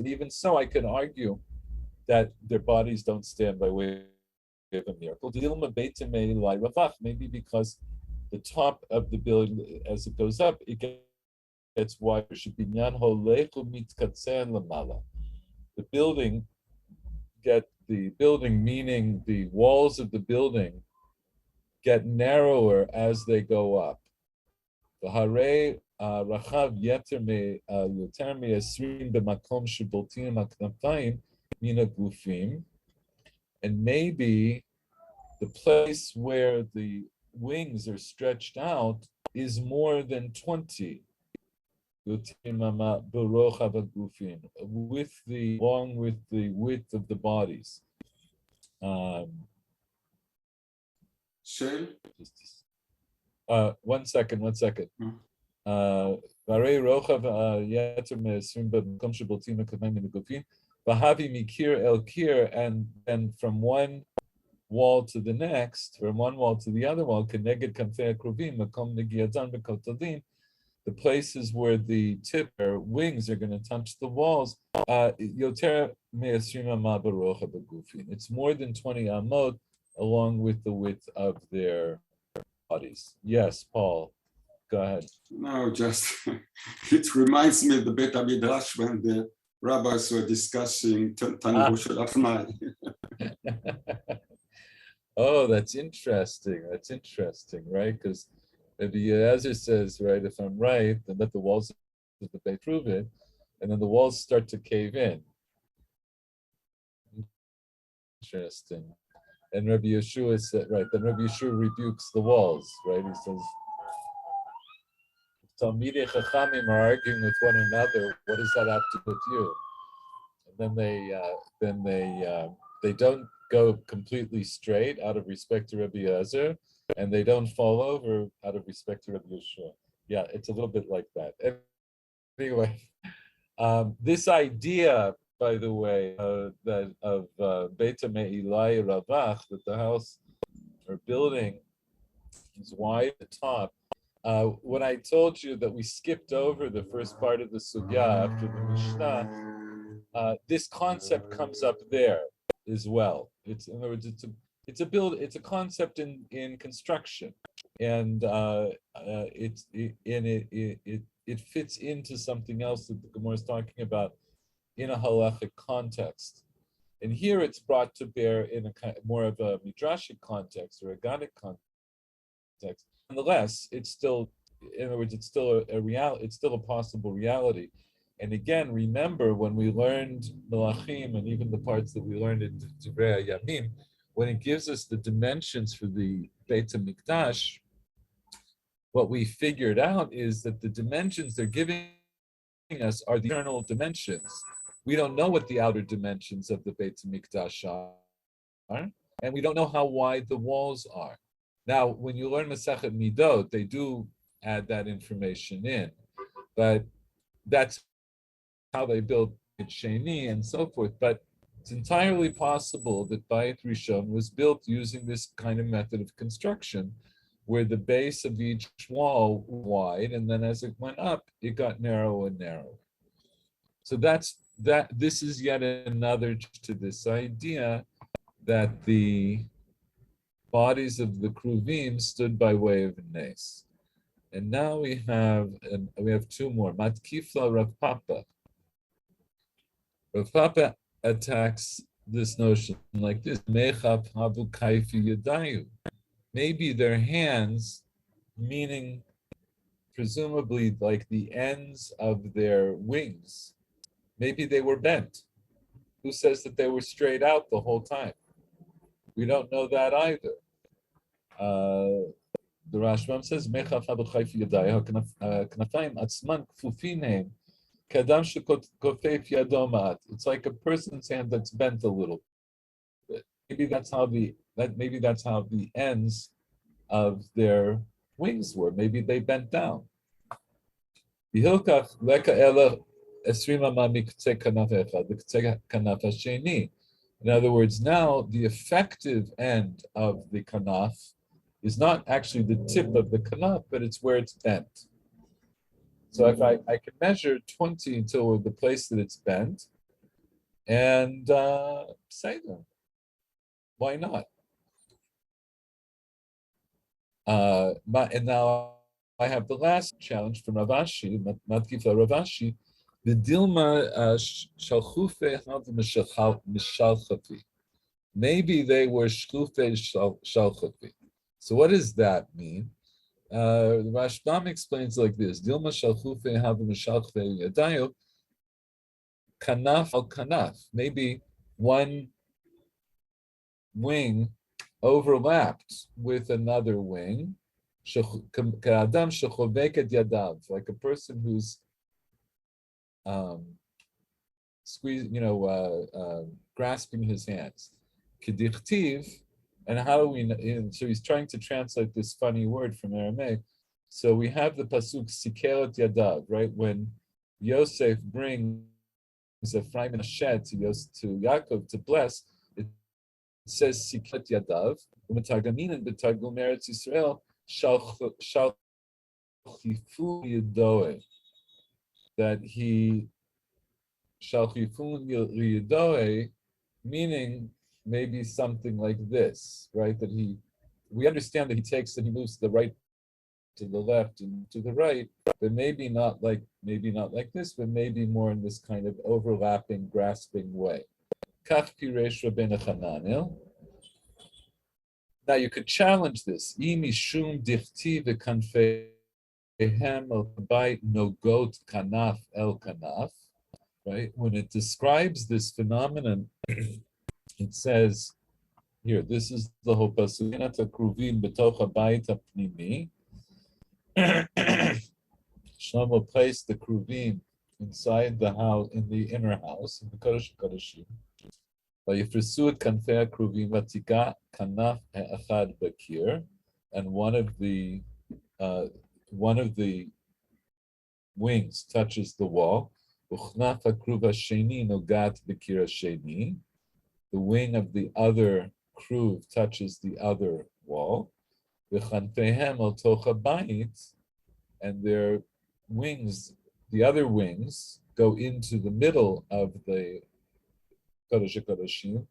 [SPEAKER 1] even so, I can argue that their bodies don't stand by way of a miracle. Maybe because the top of the building, as it goes up, it gets wider. The building, meaning the walls of the building, get narrower as they go up. And maybe the place where the wings are stretched out is more than 20. Along with the width of the bodies. One second. And then from one wall to the next, from one wall to the other wall, the places where the tip or wings are going to touch the walls, it's more than 20 amot along with the width of their bodies. Yes, Paul, go ahead.
[SPEAKER 2] No, just it reminds me of the Beit HaMidrash when the rabbis were discussing Tanur Shel Afnai.
[SPEAKER 1] Oh, that's interesting, right? Because Rabbi Eliezer says, right, if I'm right, then let the walls of the Beit prove it, and then the walls start to cave in. Interesting. And Rabbi Yeshua said, right, then Rabbi Yeshua rebukes the walls, right? He says, Talmidei Chachamim are arguing with one another. What does that have to do with you? And then they don't go completely straight out of respect to Rabbi Eliezer, and they don't fall over out of respect to Rabbi Yeshua. Yeah, it's a little bit like that. Anyway, this idea, by the way, that of Beta Me'ilai Ravach, that the house or building is wide at the top. When I told you that we skipped over the first part of the sugya after the Mishnah, this concept comes up there as well. It's, in other words, it's a concept in construction, and it fits into something else that the Gemara is talking about in a halachic context. And here it's brought to bear in a kind more of a midrashic context or a Gaonic context. Nonetheless, it's still, in other words, it's still a reality. It's still a possible reality. And again, remember when we learned Melachim and even the parts that we learned in Divrei Yamim, when it gives us the dimensions for the Beit HaMikdash, what we figured out is that the dimensions they're giving us are the internal dimensions. We don't know what the outer dimensions of the Beit HaMikdash are, and we don't know how wide the walls are. Now, when you learn Masechet Midot, they do add that information in, but that's how they build it Sheni and so forth. But it's entirely possible that Bayit Rishon was built using this kind of method of construction, where the base of each wall was wide, and then as it went up, it got narrower and narrower. So this is yet another to this idea that the bodies of the Kruvim stood by way of a nes. And now we have two more. Matkifla Rav Papa. Rav Papa attacks this notion like this: Mechap havu kaifi yadayu. Maybe their hands, meaning presumably like the ends of their wings, maybe they were bent. Who says that they were straight out the whole time? We don't know that either. The Rashbam says, "Mechaf habu chayfi yadai ha'knafayim atzman kfufin heim kadam shekofef yado ma'at." It's like a person's hand that's bent a little bit. Maybe that's how the ends of their wings were. Maybe they bent down. V'hilkach leka ela esrima ma miktzeh kanaf echad v'ktzeh kanaf hasheni. In other words, now the effective end of the kanaf is not actually the tip of the kanaf, but it's where it's bent. So if I can measure 20 until the place that it's bent, and say them, why not? And now I have the last challenge from Ravashi, Matkifa Ravashi, the Dilma Shalchufe Mishalchafi. Maybe they were Shchufe Shalchafi. So what does that mean? The Rashbam explains like this: Dilma Shalchufe Hav Mishalchafi Yadayo Kanaf al Kanaf. Maybe one wing overlapped with another wing, like a person who's grasping his hands. And how do we know? So he's trying to translate this funny word from Aramaic. So we have the pasuk Sikeret Yadav, right? When Yosef brings Ephraim and Asher to Yaakov to bless, it says Sikret Yadav. U'metargamin and betargum Eretz Yisrael shalchifu yadoe. That he shalchifu yadoe, meaning maybe something like this, right? That we understand that he moves the right to the left and to the right, but maybe not like this, but maybe more in this kind of overlapping, grasping way. Kach piresh Rabbeinu Hananel. Now you could challenge this. Imishum dichti v'kanfehem el bayit nogot kanaf el kanaf. Right? When it describes this phenomenon, it says here. This is the whole pasuk. Kruvim betoch habayit hapnimi. Shlomo placed the kruvim inside the house, in the inner house, in the Kodesh Kodeshim. Vayifresu kanfei kruvim vatika kanaf echad bakir, and one of the wings touches the wall. Uchnaf hakruv hasheni nogat bakir hasheni. The wing of the other kruv touches the other wall. V'chanfeihem al toch habayit, and their wings, the other wings, go into the middle of the Kodesh HaKodeshim.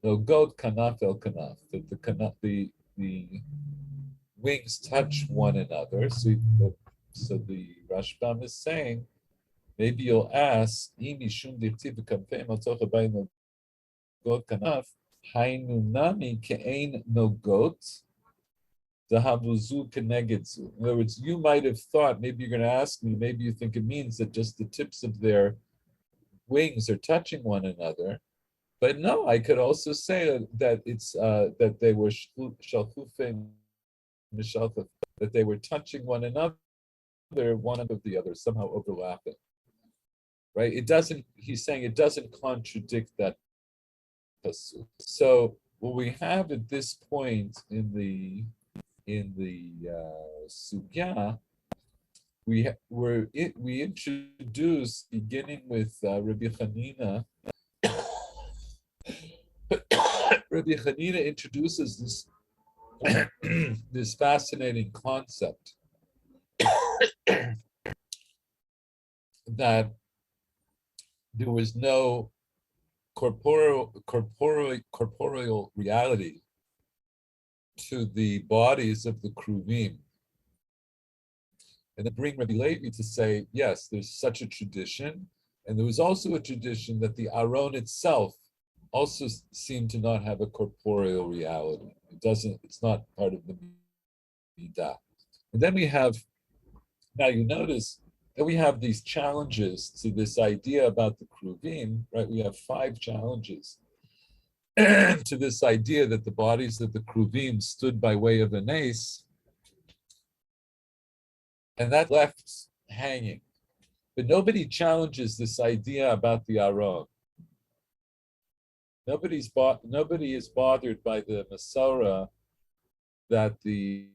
[SPEAKER 1] no goat kanaf el kanaf, that the wings touch one another. So the Rashbam is saying, maybe you'll ask, Imi shum dirtiv v'kampem al toch habayim no goat kanaf, hainu nami ke'ein no goat, dahavuzu kenegedzu. In other words, you might have thought, maybe you're going to ask me, maybe you think it means that just the tips of their wings are touching one another. But no, I could also say that it's that they were shalchufim, that they were touching one another, one of the other, somehow overlapping. Right? It doesn't. He's saying it doesn't contradict that pasuk. So what we have at this point in the sugya, we introduce, beginning with Rabbi Hanina. Rabbi Hanina introduces this this fascinating concept that there was no corporeal reality to the bodies of the Kruvim. And then bring Rabbi Levi to say, yes, there's such a tradition. And there was also a tradition that the Aron itself also seemed to not have a corporeal reality. It's not part of the Midah. And then we have, now you notice that we have these challenges to this idea about the Kruvim, right? We have 5 challenges to this idea that the bodies of the Kruvim stood by way of an ace, and that left hanging. But nobody challenges this idea about the Aron. Nobody is bothered by the Masorah that the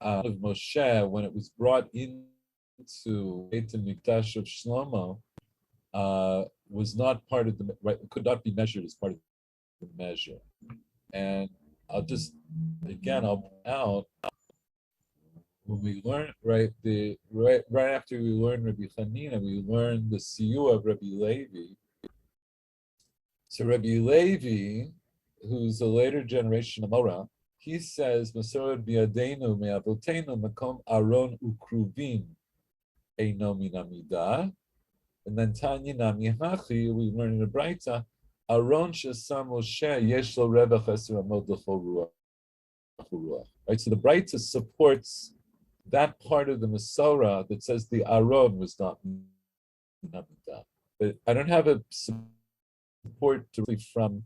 [SPEAKER 1] of Moshe, when it was brought into Beit HaMikdash of Shlomo, was not part of the, right, could not be measured as part of the measure. And I'll point out, when we learn, right after we learn Rabbi Hanina, we learn the Siyua of Rabbi Levi. So Rabbi Levi, who's a later generation of Mora, he says, Masorah biyadeinu me'avotenu makom aron ukruvim eino min hamidah. And then Tanya nami hachi, we learn in the Braita, aron shesam Moshe yesh lo revach eser amod l'chol ruach. Right, so the Braita supports that part of the Masorah that says the Aron was not min hamidah. But I don't have a support from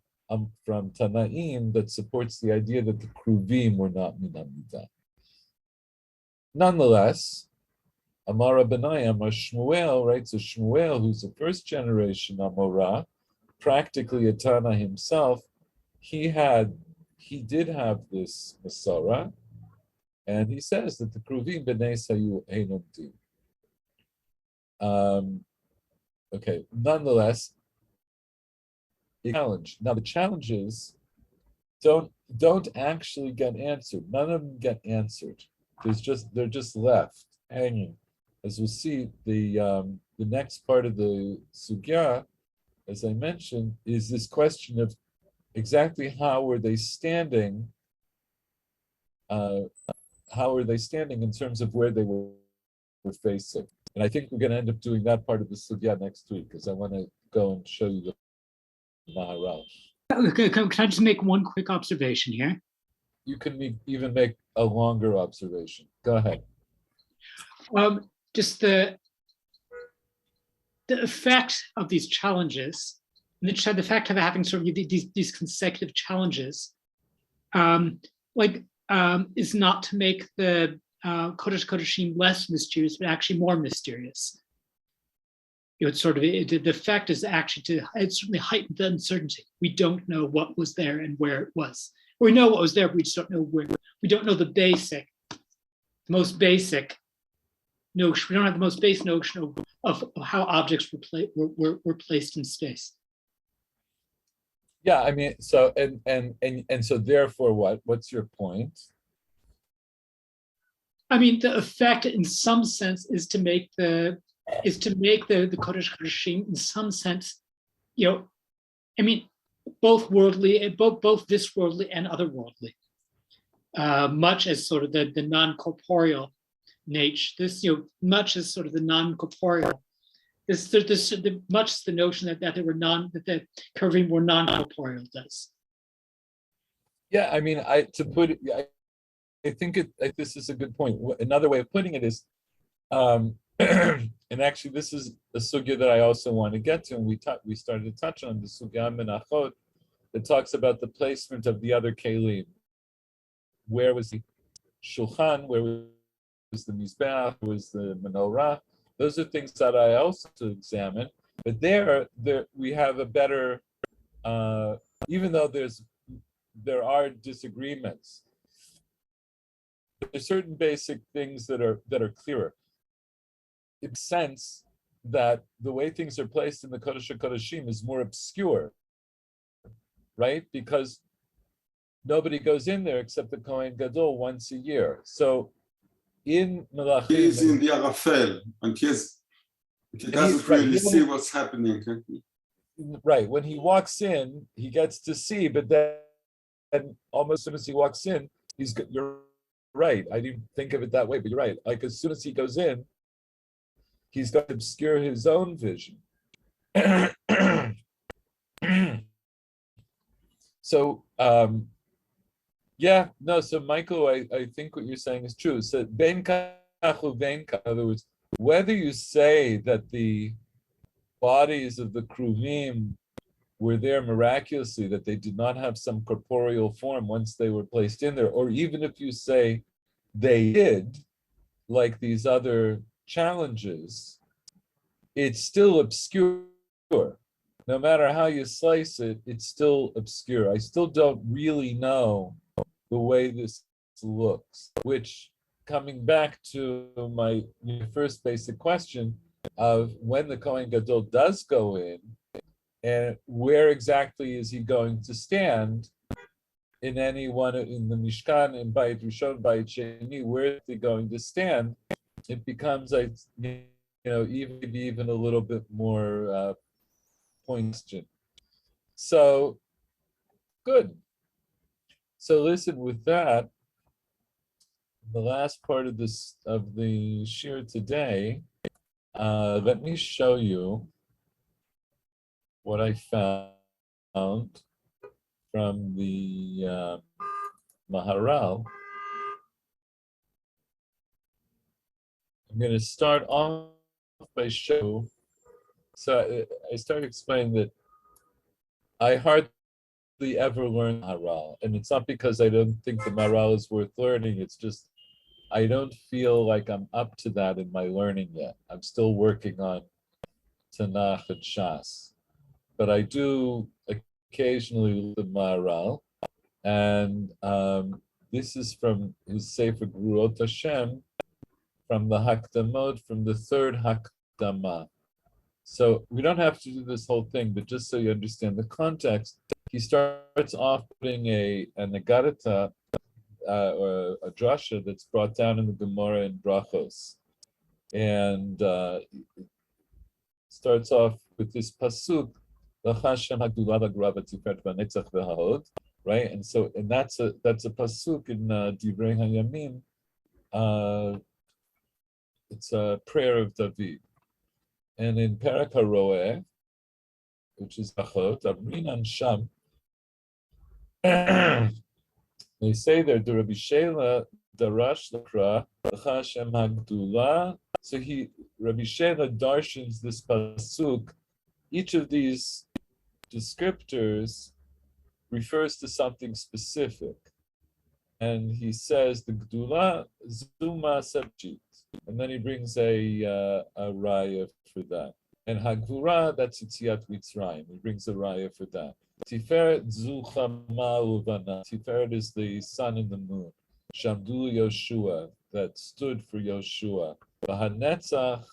[SPEAKER 1] Tanaim that supports the idea that the Kruvim were not min hamidah. Nonetheless, Amar Rabbanai, Amar Shmuel, right? So Shmuel, who's a first generation Amorah, practically a Tana himself, he did have this Masorah, and he says that the Kruvim b'nei sayu einam din. Okay, nonetheless, challenge. Now the challenges don't actually get answered. None of them get answered. They're just left hanging. As we'll see, the next part of the sugya, as I mentioned, is this question of exactly how were they standing? How are they standing in terms of where they were facing? And I think we're going to end up doing that part of the sugya next week, because I want to go and show you the Maharal.
[SPEAKER 3] Okay, can I just make one quick observation here?
[SPEAKER 1] You can even make a longer observation. Go ahead.
[SPEAKER 3] Just the effect of these challenges, and the fact of having sort of these consecutive challenges, is not to make the Kodesh Kodeshim less mysterious, but actually more mysterious. It's sort of the effect is actually it's certainly heightened the uncertainty. We don't know what was there and where it was. Or we know what was there, but we just don't know where. We don't know the most basic notion. We don't have the most basic notion of how objects were placed in space.
[SPEAKER 1] Yeah, I mean, so and so therefore, what's your point?
[SPEAKER 3] I mean, the effect, in some sense, is to make the Kodesh Kodeshim, in some sense, I mean, both worldly, both this worldly and otherworldly, much as sort of the non-corporeal nature. This, much as sort of the non-corporeal. Much the notion that the Keravim were non-corporeal does.
[SPEAKER 1] Yeah, I mean, I think this is a good point. Another way of putting it is, and actually, this is a sugya that I also want to get to, and we started to touch on the sugya menachot that talks about the placement of the other kelim. Where was the shulchan? Where was the mizbeach? Where was the menorah? Those are things that I also examine. But there we have a better, even though there are disagreements, there's certain basic things that are clearer. It makes sense that the way things are placed in the Kodesh HaKodeshim is more obscure, right? Because nobody goes in there except the Kohen Gadol once a year. So in Melachim,
[SPEAKER 2] he is in the Arafel, and he doesn't really see what's happening.
[SPEAKER 1] Right. When he walks in, he gets to see, but then almost as soon as he walks in, you're right. I didn't think of it that way, but you're right. Like as soon as he goes in, he's going to obscure his own vision. So, so Michael, I think what you're saying is true. So, in other words, whether you say that the bodies of the Kruvim were there miraculously, that they did not have some corporeal form once they were placed in there, or even if you say they did, like these other challenges, it's still obscure. No matter how you slice it, it's still obscure. I still don't really know the way this looks, which, coming back to my first basic question of when the Kohen Gadol does go in, and where exactly is he going to stand in any one, in the Mishkan, in Bayit Rishon, Bayit Sheni, where is he going to stand? It becomes, even a little bit more poignant. So, good. So listen, with that, the last part of the shir today, let me show you what I found from the Maharal. I'm going to start off by showing. So I started explaining that I hardly ever learn Maharal, and it's not because I don't think the Maharal is worth learning. It's just I don't feel like I'm up to that in my learning yet. I'm still working on Tanakh and Shas, but I do occasionally learn the Maharal, and this is from his Sefer Gurot Hashem, from the Hakdamot, from the third Hakdama. So we don't have to do this whole thing, but just so you understand the context, he starts off putting an Agadata, or a drasha that's brought down in the Gemara in Brachos, and starts off with this pasuk, right? And that's a pasuk in Divrei Hayamim. It's a prayer of David. And in Perek HaRoeh, which is Achot, Abrinan Sham, they say there, the Rabbi Shela Darash Lakra, Hashem Hagdula. So Rabbi Shela darshans this pasuk. Each of these descriptors refers to something specific. And he says the Gdula Zuma Sebchit. And then he brings a raya for that. And Hagvura, that's Yitziat Mitzrayim. He brings a raya for that. Tiferet Zuchama Uvana. Tiferet is the sun and the moon. Shamdu Yoshua, that stood for Yoshua. Vahanetzach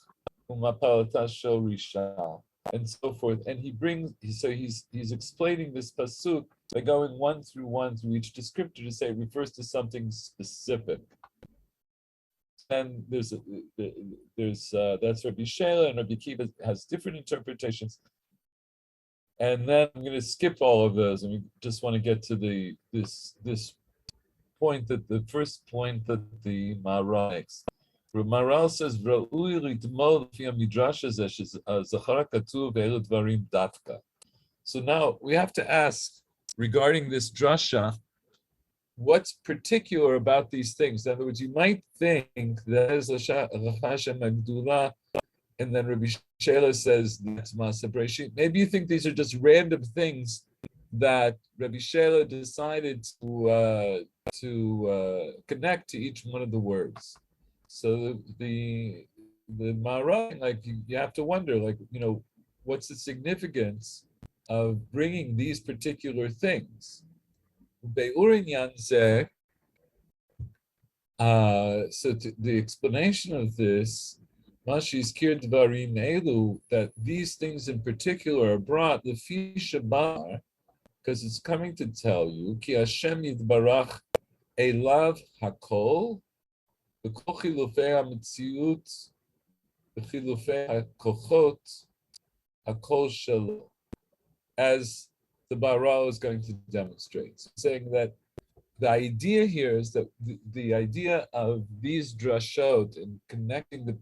[SPEAKER 1] Umapalata Shel Rishal, and so forth. And he's explaining this pasuk by going one through each descriptor to say it refers to something specific. And that's Rabbi Shela, and Rabbi Kiva has different interpretations. And then I'm going to skip all of those, and we just want to get to this point, that the first point that the Maharal makes. Maharal says, "Ra'ui litmol lefi hamidrash hazeh shezachar katuv ve'elu dvarim dafka." So now we have to ask, regarding this drasha, what's particular about these things? In other words, you might think that is Lachasha Magdula, and then Rabbi Shela says that's Masa Breshit. Maybe you think these are just random things that Rabbi Shela decided to connect to each one of the words. So the Maharal, like you have to wonder, like, what's the significance of bringing these particular things? So the explanation of this, that these things in particular are brought lefi shabar, because it's coming to tell you ki Hashem yitbarach elav hakol v'kol chilufei hametziut v'chilufei hakochot hakol shelo, as the Maharal is going to demonstrate. So saying that the idea here is that the idea of these drashot and connecting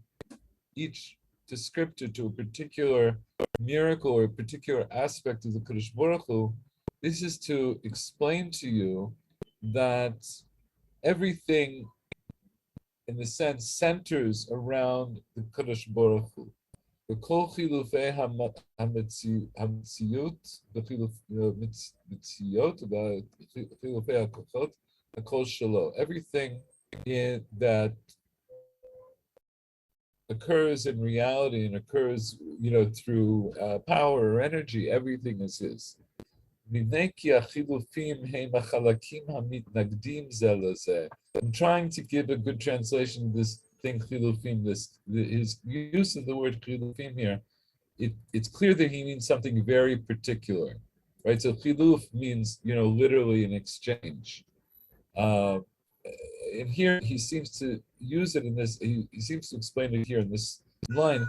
[SPEAKER 1] each descriptor to a particular miracle or a particular aspect of the Kadosh Baruch Hu, this is to explain to you that everything, in a sense, centers around the Kadosh Baruch Hu. וכל חילופי המציאות וחילופי הכוחות, הכל שלו. Everything that occurs in reality and occurs, through power or energy, everything is his. מפני כי החילופים הם החלקים המתנגדים זה לזה. I'm trying to give a good translation of this thing, chilufim, his use of the word chilufim here. It's clear that he means something very particular, right? So chiluf means, literally an exchange. And here he seems to use it in this, he seems to explain it here in this line.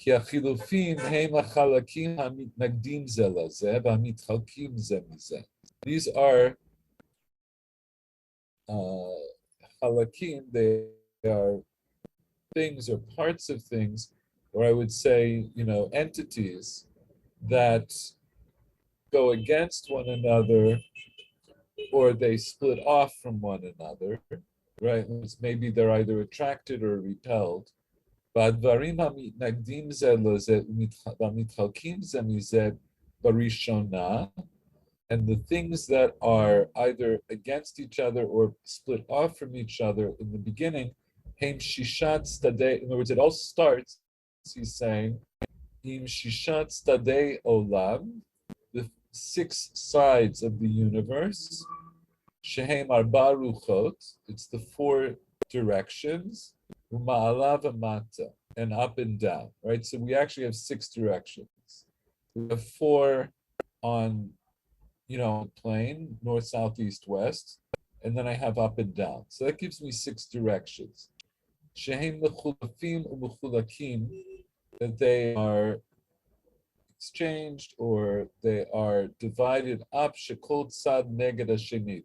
[SPEAKER 1] כי החילופים הם החלקים המתנגדים זה לזה והמתחלקים זה מזה. These are halakim, they are things or parts of things, or I would say, entities that go against one another, or they split off from one another, right? Maybe they're either attracted or repelled. והדברים המתנגדים זה לזה ומתחלקים זה מזה בראשונה, and the things that are either against each other or split off from each other in the beginning, Heim Shishat Stadei, in other words, it all starts, he's saying, Im Shishat Stadei Olam, the 6 sides of the universe, Shehem Arba Ruchot, it's the 4 directions, Uma'ala v'mata, and up and down, right? So we actually have 6 directions. We have 4 on, plane, north, south, east, west, and then I have up and down. So that gives me 6 directions. Shehem mechulafim u'mechulakim, that they are exchanged or they are divided up. Shekol tzad neged hasheni.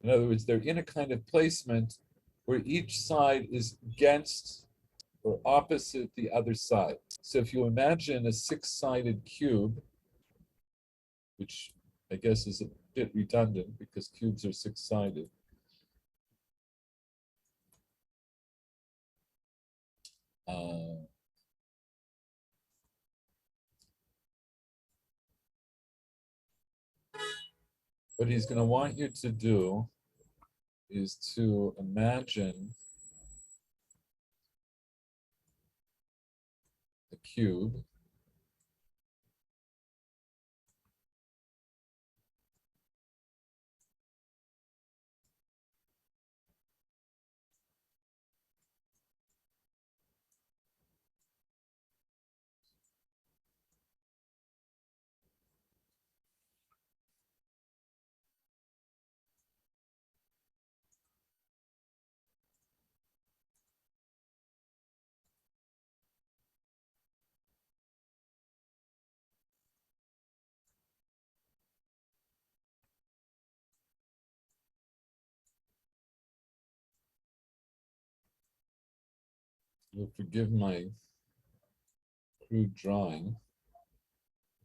[SPEAKER 1] In other words, they're in a kind of placement where each side is against or opposite the other side. So if you imagine a 6-sided cube, which I guess is a bit redundant because cubes are 6-sided. What he's going to want you to do is to imagine a cube you'll forgive my crude drawing.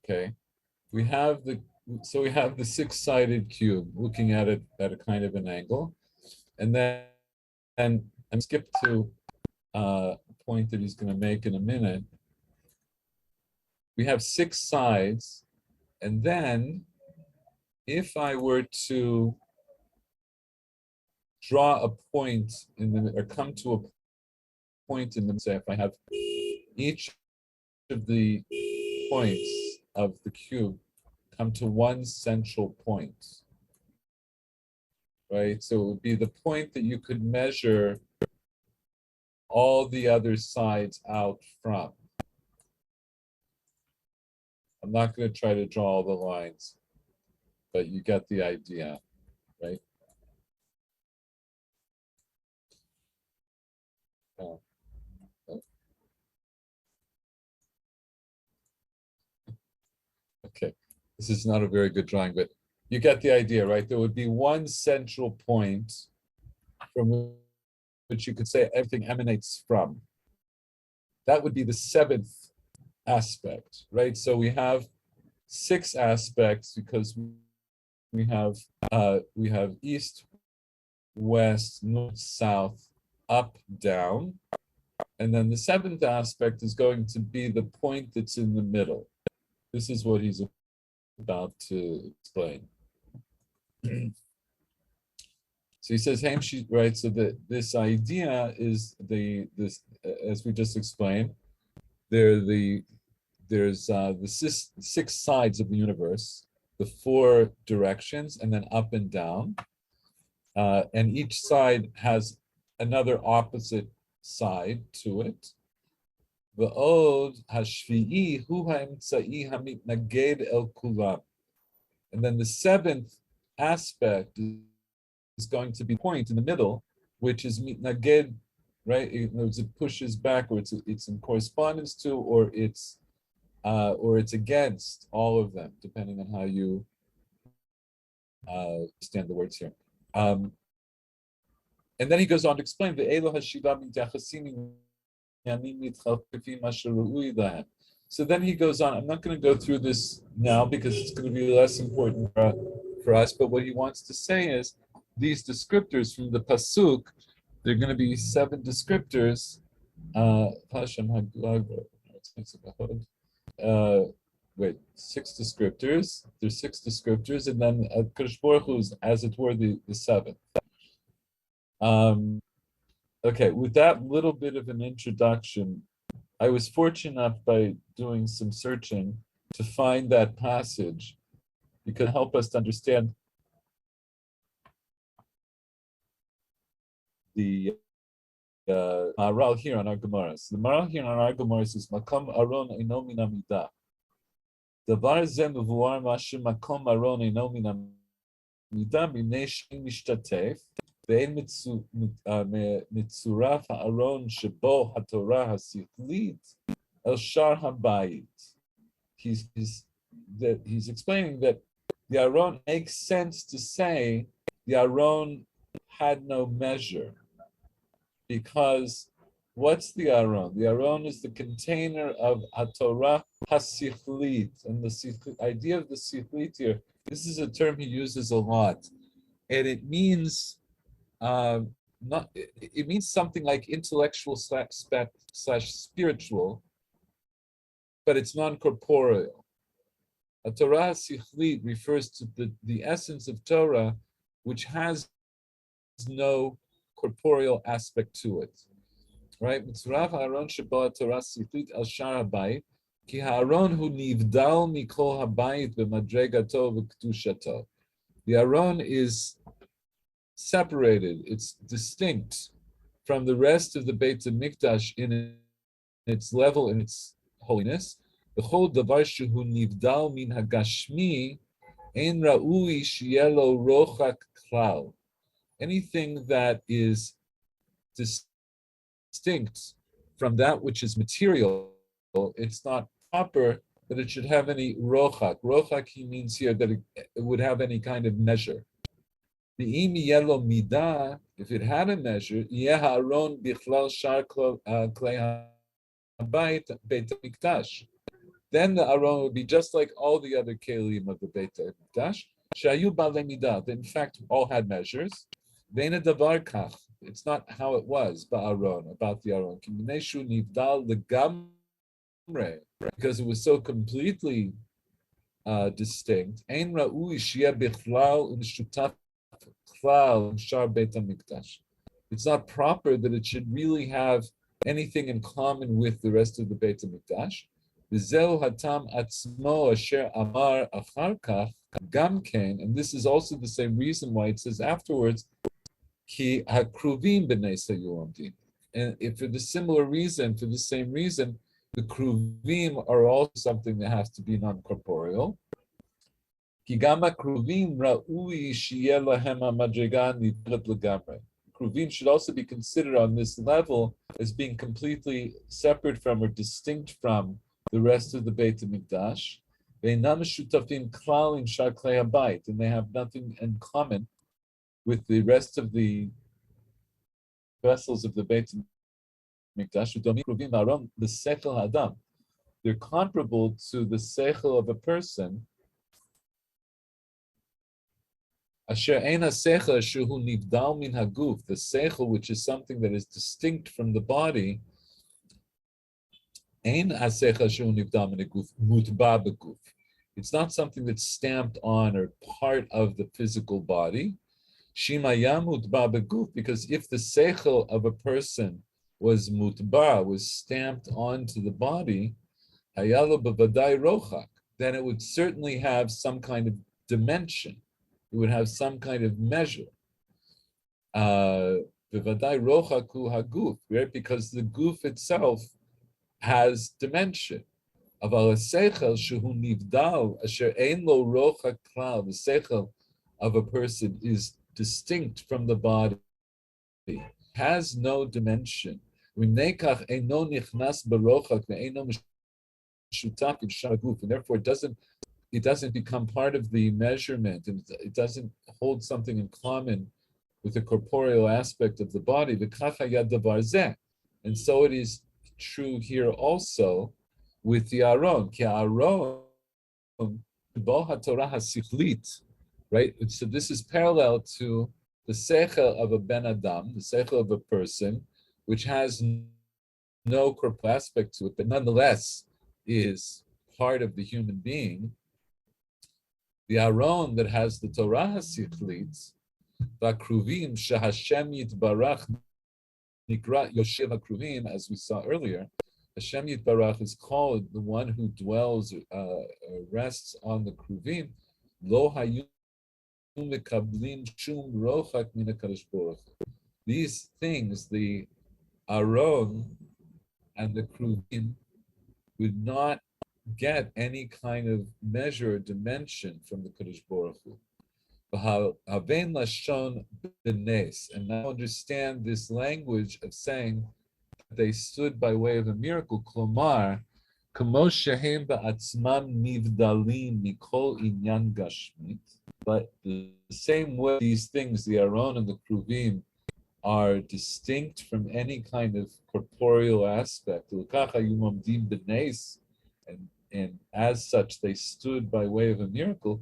[SPEAKER 1] Okay, we have the six-sided cube, looking at it at a kind of an angle, and then and skip to a point that he's going to make in a minute. We have six sides, and then if I were to draw a point in the, or come to a point in the, say if I have each of the points of the cube come to one central point, right? So it would be the point that you could measure all the other sides out from. I'm not going to try to draw all the lines, but you get the idea, right? Okay, this is not a very good drawing, but you get the idea, right? There would be one central point from which you could say everything emanates from. That would be the seventh aspect, right? So we have six aspects because we have east, west, north, south, up, down. And then the seventh aspect is going to be the point that's in the middle. This is what he's about to explain. So he says, right? So this idea is this as we just explained. There's the six sides of the universe, the four directions, and then up and down, and each side has another opposite side to it. V'od hashvi'i hu ha'emtza'i hamitnaged el kulam. And then the seventh aspect is going to be point in the middle, which is mitnaged, right? It pushes back, or it's in correspondence to, or it's against all of them, depending on how you understand the words here. And then he goes on to explain the Elo Hashiva Mitachasimi. So then he goes on. I'm not going to go through this now because it's going to be less important for us. But what he wants to say is these descriptors from the pasuk. They're going to be seven descriptors. Six descriptors. There's six descriptors, and then Kadosh Baruch Hu is, as it were, the seventh. Okay, with that little bit of an introduction, I was fortunate enough by doing some searching to find that passage because it help us to understand the Maral here on our Gemaras. The Maral here on our Gemaras is Makom Aron Eino Min Amidah. Davar Ze Mevuar Mashe Makom Aron Eino Min Amidah B'nei Shein Mishtatef ואין מצורף הארון שבו התורה השכלית אל שאר הבית. He's explaining that the Aron makes sense to say the Aron had no measure, because what's the Aron? The Aron is the container of HaTorah HaSichlit, and the idea of the Sichlit here, this is a term he uses a lot, and it means it means something like intellectual slash spiritual, but it's non-corporeal. A Torah Sichlit refers to the essence of Torah, which has no corporeal aspect to it. Right? Mitzurav ha'aron sheba Torah Sichlit al shar habayit, ki ha'aron hu nivdal mikol habayit b'madregato v'kedushato. The Aron is separated, it's distinct from the rest of the Beit HaMikdash in its level, in its holiness. B'chol davar shehu nivdal min hagashmi ein ra'ui sheyelo rochak klal. Anything that is distinct from that which is material, it's not proper that it should have any rochak. Rochak, he means here that it would have any kind of measure. If if it had a measure, yeh ha'aron bichlal shar klei habayit beit hamikdash. Then the aron would be just like all the other kelim of the Beit HaMikdash. Shayu balei midah. They in fact all had measures. Ve'ena davar kach. It's not how it was ba'aron, about the aron. Kineshu nivdal legamre, because it was so completely distinct. Ein ra'ui sheyeh bichlal u'mishutaf klal shar Beit HaMikdash. It's not proper that it should really have anything in common with the rest of the Beit HaMikdash. V'zeu hatam atzmo asher amar achar kach gam ken, and this is also the same reason why it says afterwards, ki hakruvim b'nei sayuamdim. And if for the similar reason, for the same reason, the kruvim are also something that has to be non-corporeal. Ki gam hakruvim ra'ui sheyeh lahem hamadrega nidrat legamre. Kruvim should also be considered on this level as being completely separate from or distinct from the rest of the Beit HaMikdash. And they have nothing in common with the rest of the vessels of the Beit HaMikdash. The sechel adam. They're comparable to the sechel of a person. Asher eina sechel shehu nivdal min haguf. The sechel, which is something that is distinct from the body. It's not something that's stamped on or part of the physical body. Because if the seichel of a person was mutba, was stamped onto the body, then it would certainly have some kind of dimension. It would have some kind of measure. Right? Because the goof itself has dimension. The seichel of a person is distinct from the body, has no dimension. And therefore it doesn't become part of the measurement, and it doesn't hold something in common with the corporeal aspect of the body. And so it is true here also with the Aron. Ki Aron, right? So this is parallel to the seichel of a ben adam, the seichel of a person, which has no corporeal aspect to it, but nonetheless is part of the human being. The Aron that has the Torah HaSichlit, V'akruvim shehashem yitbarach nikra Yoshev Akruvim, as we saw earlier. Hashem Yitbarach is called the one who dwells, rests on the Kruvim. Lo hayu mekablim shum rochak min HaKadosh Baruch Hu. These things, the Aron and the Kruvim, would not get any kind of measure or dimension from the Kadosh Baruch Hu. And now understand this language of saying that they stood by way of a miracle. Klomar, but the same way these things, the Aron and the Kruvim, are distinct from any kind of corporeal aspect. And as such, they stood by way of a miracle.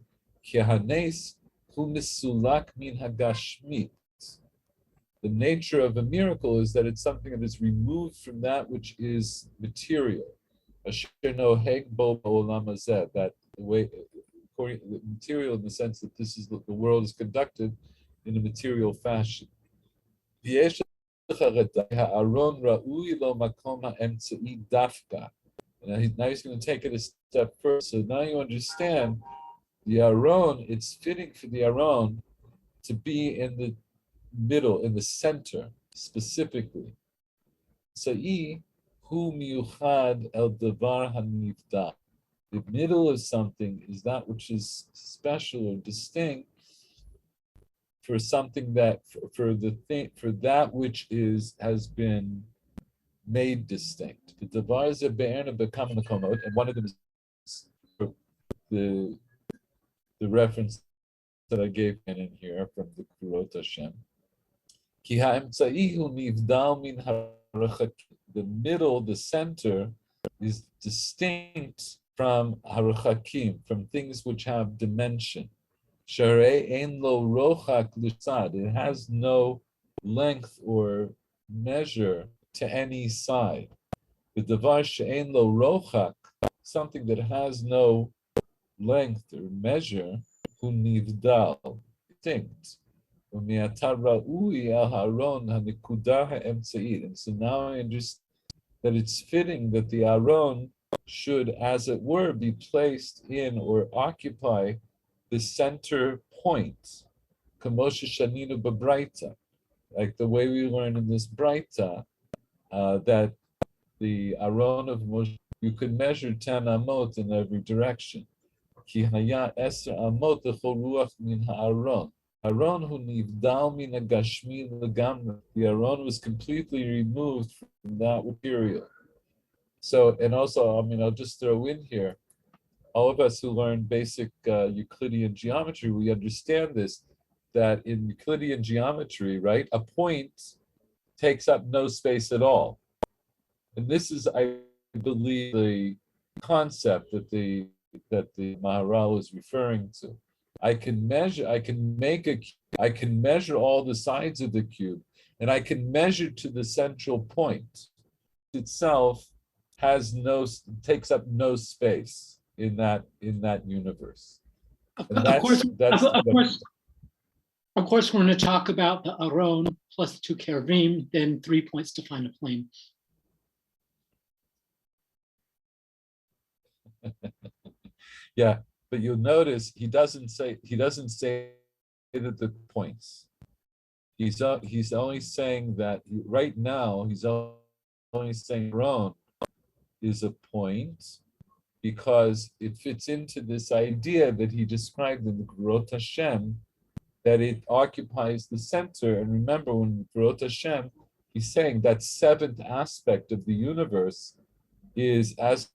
[SPEAKER 1] The nature of a miracle is that it's something that is removed from that which is material. That the way, material in the sense that this is the world is conducted in a material fashion. Now he's going to take it a step further. So now you understand the Aron, it's fitting for the Aron to be in the middle, in the center, specifically. Sa'i hu miyuchad el davar hanivda. The middle of something is that which is special or distinct for something that, for that which has been made distinct. The davar is a be'erna bekam makomot, and one of them is the reference that I gave in here from the Kurot Hashem. Ki ha'emtza'i hu nivdal min harachakim. The middle, the center, is distinct from harachakim, from things which have dimension. Sharei ein lo rochak l'sad. It has no length or measure to any side. The davar she'ein lo rochak, something that has no length or measure, hu nivdal, distinct. And so now I understand that it's fitting that the Aron should, as it were, be placed in or occupy the center point, Kamosha Shaninu Babraita, like the way we learn in this Braita, that the Aron of Moshe, you could measure 10 amot in every direction. Ki haya eser amot lechol ruach min ha'aron. Aron hu nivdal min hagashmi legamra. The Aron was completely removed from that material. So, and also, I mean, I'll just throw in here, all of us who learn basic Euclidean geometry, we understand this, that in Euclidean geometry, right, a point takes up no space at all. And this is, I believe, the concept that the Maharal is referring to. I can measure all the sides of the cube, and I can measure to the central point itself takes up no space in that universe. And
[SPEAKER 3] Of course, we're going to talk about the Aron plus 2 Keruvim, then 3 points to find a plane.
[SPEAKER 1] Yeah, but you'll notice he doesn't say that the points. He's only saying that right now he's only saying Aron is a point because it fits into this idea that he described in the Gerot Hashem, that it occupies the center. And remember, when Gerot Hashem, he's saying that seventh aspect of the universe is as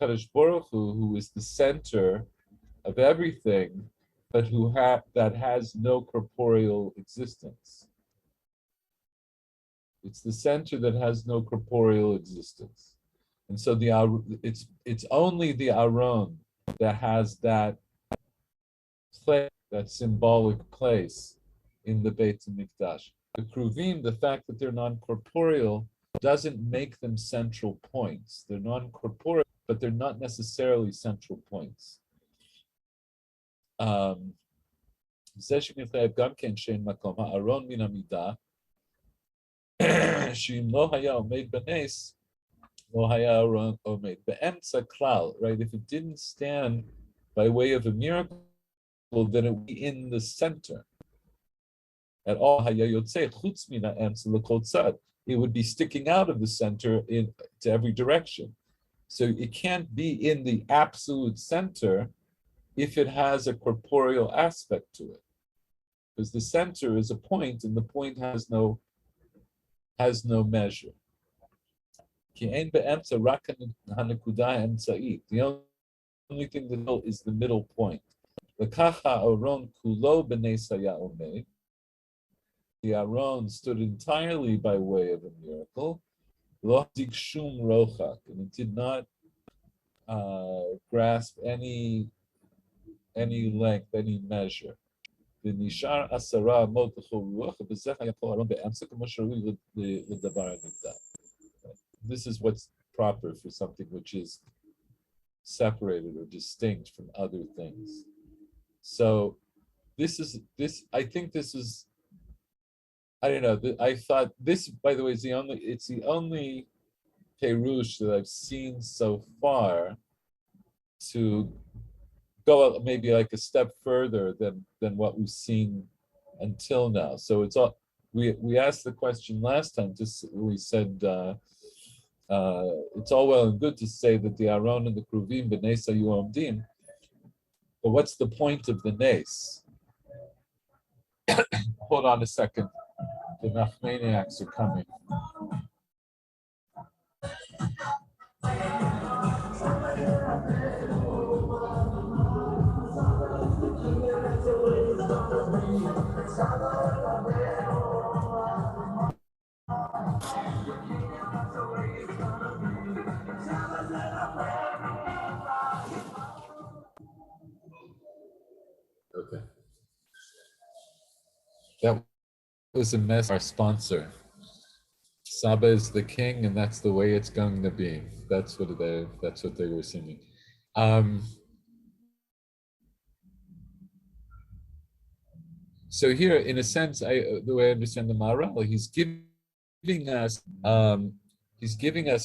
[SPEAKER 1] Kadosh Baruch Hu, who is the center of everything, but that has no corporeal existence. It's the center that has no corporeal existence. And so it's only the Aron that has that place, that symbolic place in the Beit HaMikdash. The Kruvim, the fact that they're non-corporeal, doesn't make them central points. They're non-corporeal, but they're not necessarily central points. Aron min hamidah, she'im lo haya omed b'nes, lo haya Aron omed be'emtza klal. Right? If it didn't stand by way of a miracle, then it would be in the center. At all, haya yotzei chutz min ha'emtza l'kol tzad. It would be sticking out of the center to every direction. So it can't be in the absolute center if it has a corporeal aspect to it, because the center is a point, and the point has no measure. The only thing that is the middle point. The Aron stood entirely by way of a miracle. And it did not grasp any length, any measure. This is what's proper for something which is separated or distinct from other things. So I think this is, I don't know, I thought this, by the way, it's the only Perush that I've seen so far to go maybe like a step further than what we've seen until now. So it's all, we asked the question last time, we said it's all well and good to say that the Aron and the Kruvim b'nes hayu omdim, but what's the point of the nes? Hold on a second. The Nachmaniacs are coming. Okay. That was a mess. Our sponsor. Saba is the king, and that's the way it's going to be. That's what they were singing. So here, in a sense, the way I understand the Maharal, he's giving us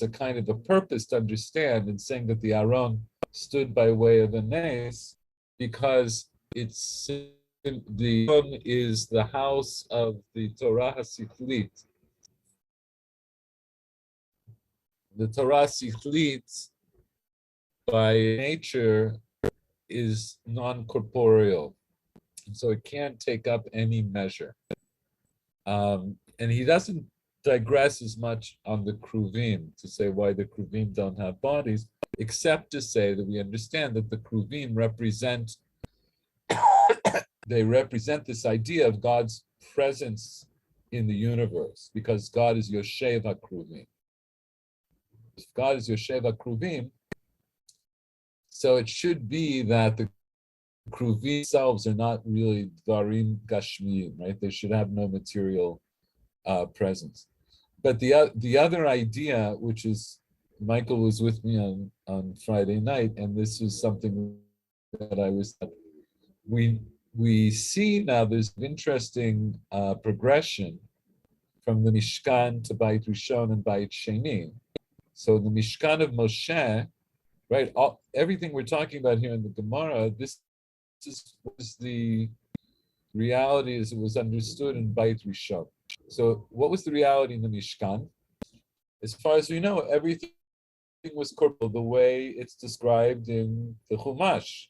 [SPEAKER 1] a kind of a purpose to understand, and saying that the Aron stood by way of a nace because it's the Aron is the house of the Torah HaSichlit. The Torah HaSichlit, by nature, is non-corporeal, and so it can't take up any measure. And he doesn't digress as much on the Kruvim to say why the Kruvim don't have bodies, except to say that we understand that the Kruvim represent this idea of God's presence in the universe, because God is Yoshev HaKruvim. If God is Yoshev HaKruvim, so it should be that the Kruvim themselves are not really Dvarim Gashmiyim, right? They should have no material presence. But the other idea, which is, Michael was with me on Friday night, and this is something that we see now there's an interesting progression from the Mishkan to Beit Rishon and Beit Sheni. So the Mishkan of Moshe, right? Everything we're talking about here in the Gemara, this was the reality as it was understood in Beit Rishon. So what was the reality in the Mishkan? As far as we know, everything was corporeal the way it's described in the Chumash,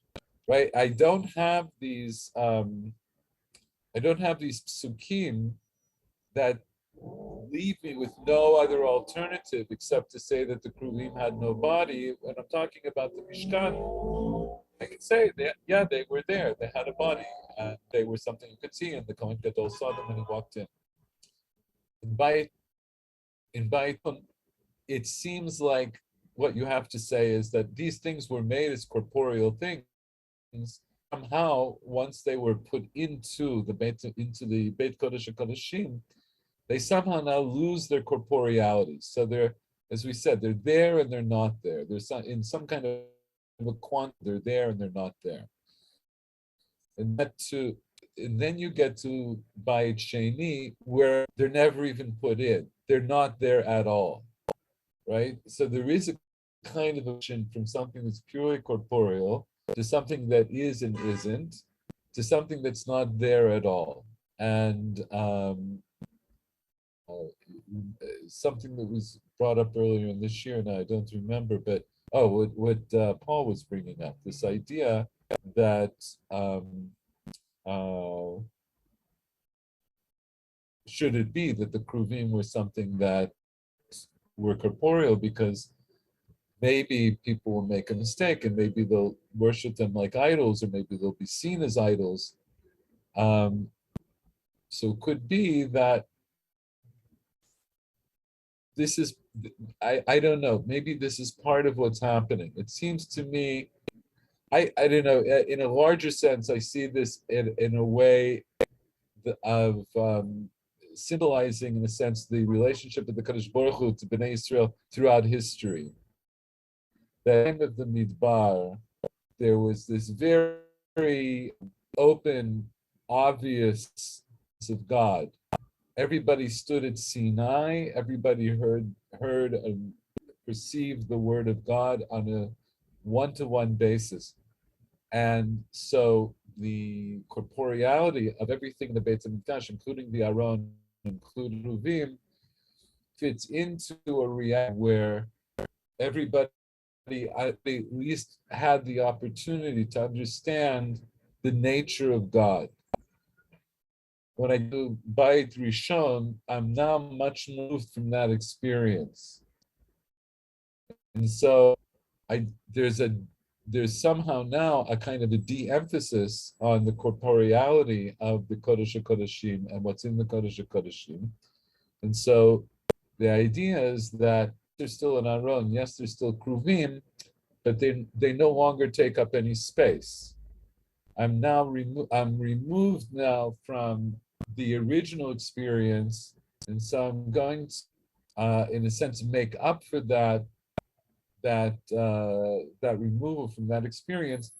[SPEAKER 1] right? I don't have these psukim that leave me with no other alternative except to say that the Kruvim had no body. When I'm talking about the Mishkan, I can say they were there. They had a body, and they were something you could see. And the Kohen Gadol saw them when he walked in. In Baitum, it seems like what you have to say is that these things were made as corporeal things. Somehow, once they were put into the Beit Kodesh HaKodeshim, they somehow now lose their corporeality. So they're, as we said, they're there and they're not there. There's in some kind of a quant, they're there and they're not there. And then you get to Beit Sheni, where they're never even put in. They're not there at all, right? So there is a kind of motion from something that's purely corporeal to something that is and isn't, to something that's not there at all. And something that was brought up earlier in this year, and I don't remember, but what Paul was bringing up, this idea that should it be that the Kruvim were something that were corporeal, because maybe people will make a mistake and maybe they'll worship them like idols, or maybe they'll be seen as idols. So it could be that this is, I don't know, maybe this is part of what's happening. It seems to me, I don't know, in a larger sense, I see this in a way of symbolizing, in a sense, the relationship of the Kadosh Baruch Hu to Bnei Israel throughout history. The end of the Midbar, there was this very open, obvious of God. Everybody stood at Sinai. Everybody heard and perceived the word of God on a one-to-one basis. And so the corporeality of everything in the Beit HaMikdash, including the Aron, including Ruvim, fits into a reality where everybody at least had the opportunity to understand the nature of God. When I do Beit Rishon, I'm now much moved from that experience. And so there's somehow now a kind of a de-emphasis on the corporeality of the Kodesh HaKodeshim and what's in the Kodesh HaKodeshim. And so the idea is that there's still an Aron, yes, there's still Kruvim, but they no longer take up any space. I'm removed now from the original experience, and so I'm going to, in a sense, make up for that removal from that experience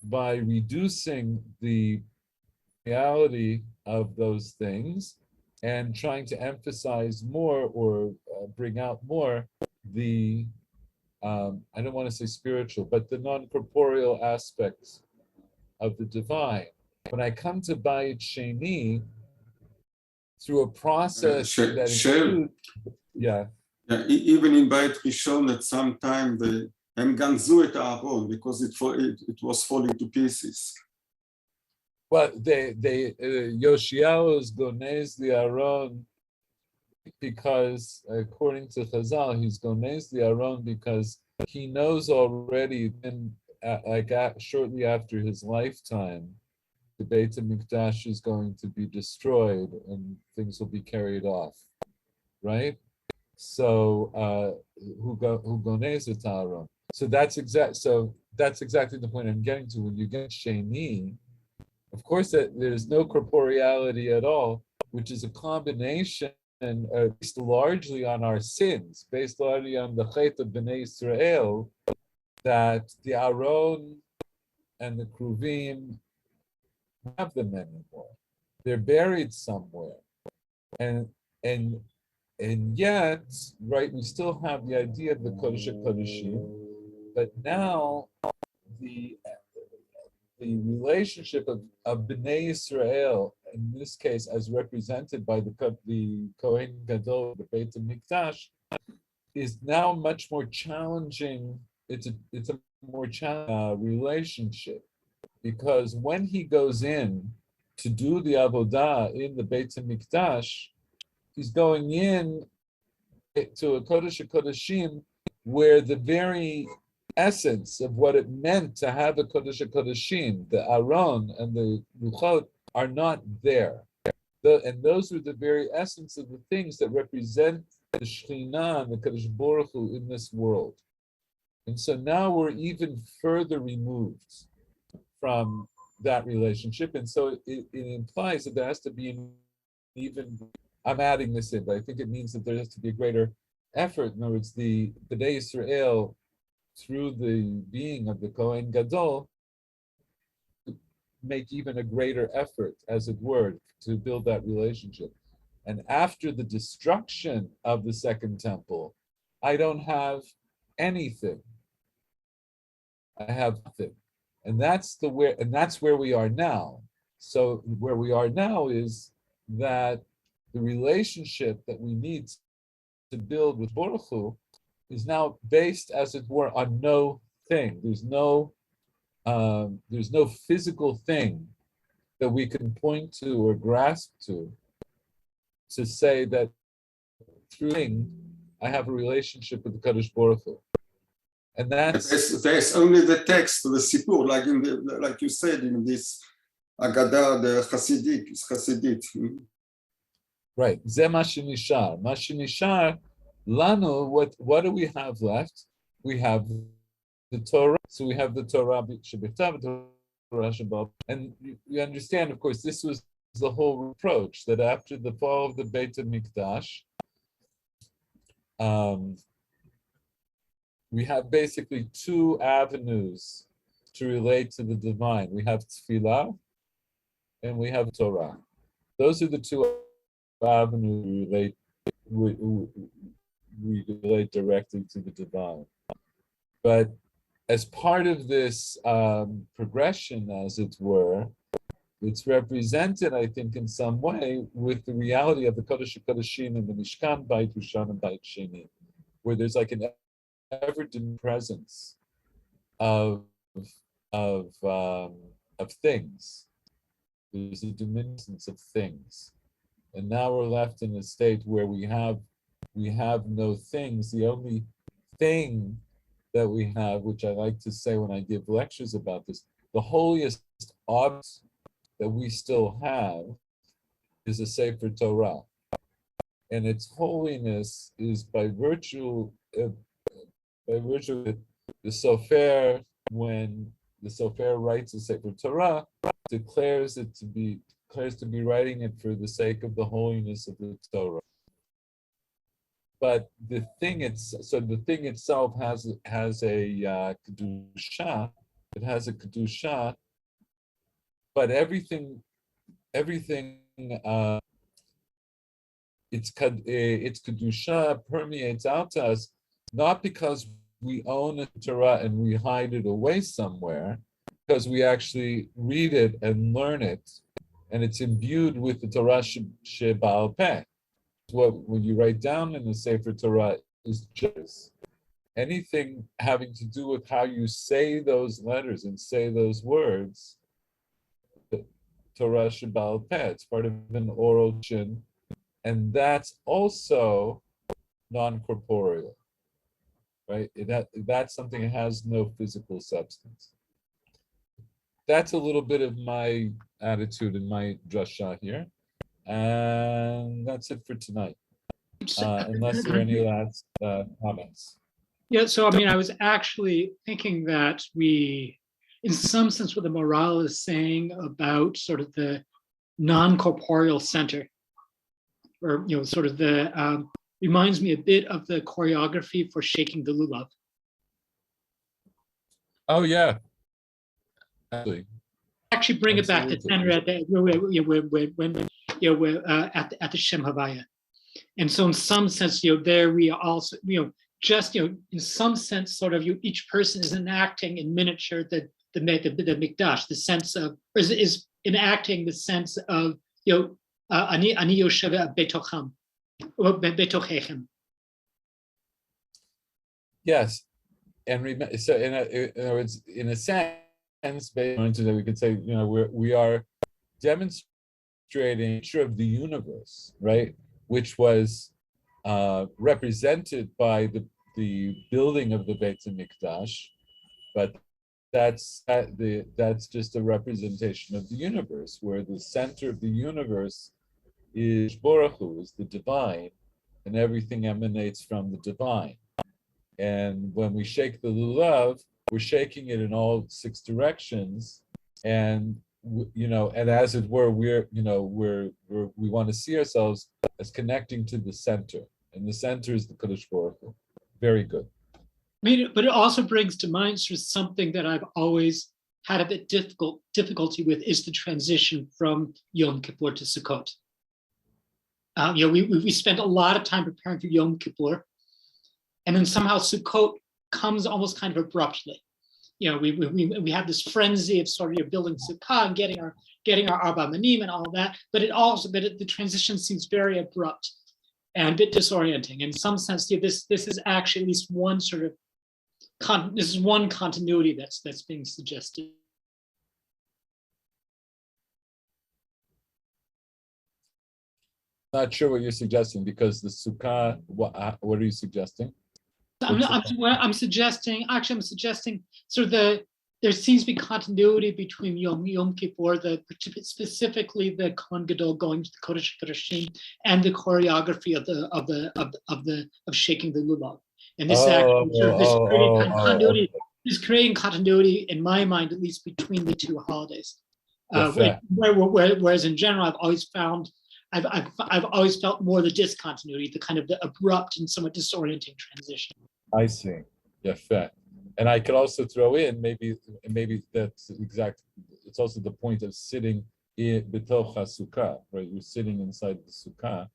[SPEAKER 1] by reducing the reality of those things and trying to emphasize more or bring out more the I don't want to say spiritual, but the non-corporeal aspects of the divine. When I come to Bayit Sheni, through a process that includes, yeah.
[SPEAKER 2] Even in Bayit Rishon, at some time, הם גנזו את הארון because it was falling to pieces.
[SPEAKER 1] Well, Yoshiyahu is gonez the Aron because, according to Chazal, he's gonez the Aron because he knows already, shortly after his lifetime, the Beit HaMikdash is going to be destroyed and things will be carried off, right? So, who gonez et Aron? So that's exactly the point I'm getting to. When you get Sheni, of course, that there's no corporeality at all, which is a combination based largely on our sins, based largely on the Chet of Bnei Israel, that the Aron and the Kruvim have them anymore. They're buried somewhere, and yet, right, we still have the idea of the Kodesh HaKodeshim, but now the relationship of Bnei Israel, in this case, as represented by the Kohen Gadol, the Beit HaMikdash, is now much more challenging. It's a more challenging relationship, because when he goes in to do the avodah in the Beit HaMikdash, he's going in to a Kodesh HaKodeshim where the very essence of what it meant to have a Kodesh HaKodeshim, the Aron and the Luchot, are not there. And those are the very essence of the things that represent the Shekhinah and the Kadosh Baruch Hu in this world. And so now we're even further removed from that relationship. And so it implies that there has to be an even, I'm adding this in, but I think it means that there has to be a greater effort. In other words, the Bnei Israel, through the being of the Kohen Gadol, make even a greater effort, as it were, to build that relationship. And after the destruction of the second temple, I don't have anything. I have nothing. And that's where we are now. So where we are now is that the relationship that we need to build with Baruch Hu is now based, as it were, on no thing. There's no physical thing that we can point to or grasp to say that through thing I have a relationship with the Kadosh Baruch Hu. And
[SPEAKER 2] there's only the text, the Sipur, like you said in this Agadah, the Hasidit.
[SPEAKER 1] Right. Ze ma shenishar. Ma shenishar, lanu, what do we have left? We have the Torah. So we have the Torah Shebechtav, Torah Shebal. And you understand, of course, this was the whole reproach, that after the fall of the Beit HaMikdash, we have basically two avenues to relate to the divine. We have Tefillah and we have Torah. Those are the two avenues we relate directly to the divine. But as part of this progression, as it were, it's represented, I think, in some way with the reality of the Kodesh HaKodeshim and the Mishkan, Bayit Rishon and Bayit Sheni, where there's like an ever-present presence of things. There's a diminiscence of things, and now we're left in a state where we have no things. The only thing that we have, which I like to say when I give lectures about this, the holiest object that we still have is a Sefer Torah. and its holiness is by virtue of the Sofer, when the Sofer writes a Sefer Torah, declares to be writing it for the sake of the holiness of the Torah. But the thing itself has a kedusha. It has a kedusha, but everything its kedusha permeates out to us, not because we own a Torah and we hide it away somewhere, because we actually read it and learn it, and it's imbued with the Torah Sheba'al Peh. When you write down in the Sefer Torah is just anything having to do with how you say those letters and say those words. The Torah Sheba'al Peh, it's part of an oral tradition, and that's also non-corporeal, right? That's something that has no physical substance. That's a little bit of my attitude and my drasha here. And that's it for tonight. Unless there are any last comments.
[SPEAKER 3] Yeah, so I mean, I was actually thinking that we, in some sense, what the morale is saying about sort of the non-corporeal center, or sort of the reminds me a bit of the choreography for shaking the lulav.
[SPEAKER 1] Oh yeah,
[SPEAKER 3] actually bring it back to center at the at the Shem Havaya. And so in some sense, there we also, just in some sense, sort of each person is enacting in miniature the mikdash, the sense of, or is enacting the sense of ani yosheva betocham, betochechem.
[SPEAKER 1] Yes, and so in other words, in a sense, based on today, we could say we are demonstrating the nature of the universe, right? Which was represented by the building of the Beit HaMikdash, but that's just a representation of the universe, where the center of the universe is Baruch Hu, is the divine, and everything emanates from the divine. And when we shake the lulav, we're shaking it in all six directions, and and as it were, we want to see ourselves as connecting to the center, and the center is the Kadosh Baruch Hu. Very good.
[SPEAKER 3] I mean, but it also brings to mind sort of something that I've always had a bit difficulty with, is the transition from Yom Kippur to Sukkot. We spent a lot of time preparing for Yom Kippur, and then somehow Sukkot comes almost kind of abruptly. We have this frenzy of sort of building sukkah and getting our arba manim and all that, but the transition seems very abrupt and a bit disorienting. In some sense, this is actually at least one sort of this is one continuity that's being suggested.
[SPEAKER 1] Not sure what you're suggesting, because the sukkah. What are you suggesting?
[SPEAKER 3] I'm suggesting sort of there seems to be continuity between Yom Kippur, specifically the Kohen Gadol going to the Kodesh Kodashim, and the choreography of shaking the lulav. And this is creating continuity in my mind, at least between the two holidays. Whereas in general, I've always felt more the discontinuity, the kind of the abrupt and somewhat disorienting transition.
[SPEAKER 1] I see. Yeah, fair. And I could also throw in maybe that's exact. It's also the point of sitting in betoch sukkah, right? You're sitting inside the sukkah,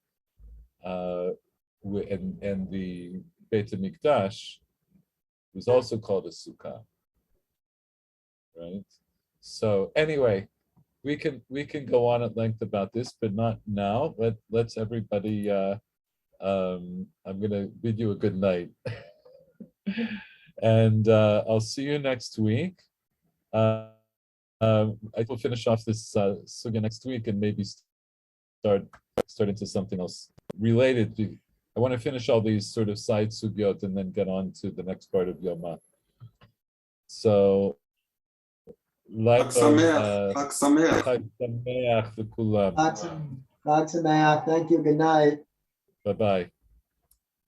[SPEAKER 1] and the Beit HaMikdash was also called a sukkah, right? So anyway, we can go on at length about this, but not now. Let's everybody. I'm gonna bid you a good night. And I'll see you next week. I will finish off this sugya next week and maybe start into something else related. I want to finish all these sort of side sugyot and then get on to the next part of Yoma. So,
[SPEAKER 2] Chag Sameach.
[SPEAKER 1] Chag Sameach v'kulam.
[SPEAKER 4] Chag Sameach. Thank you. Good night.
[SPEAKER 1] Bye-bye.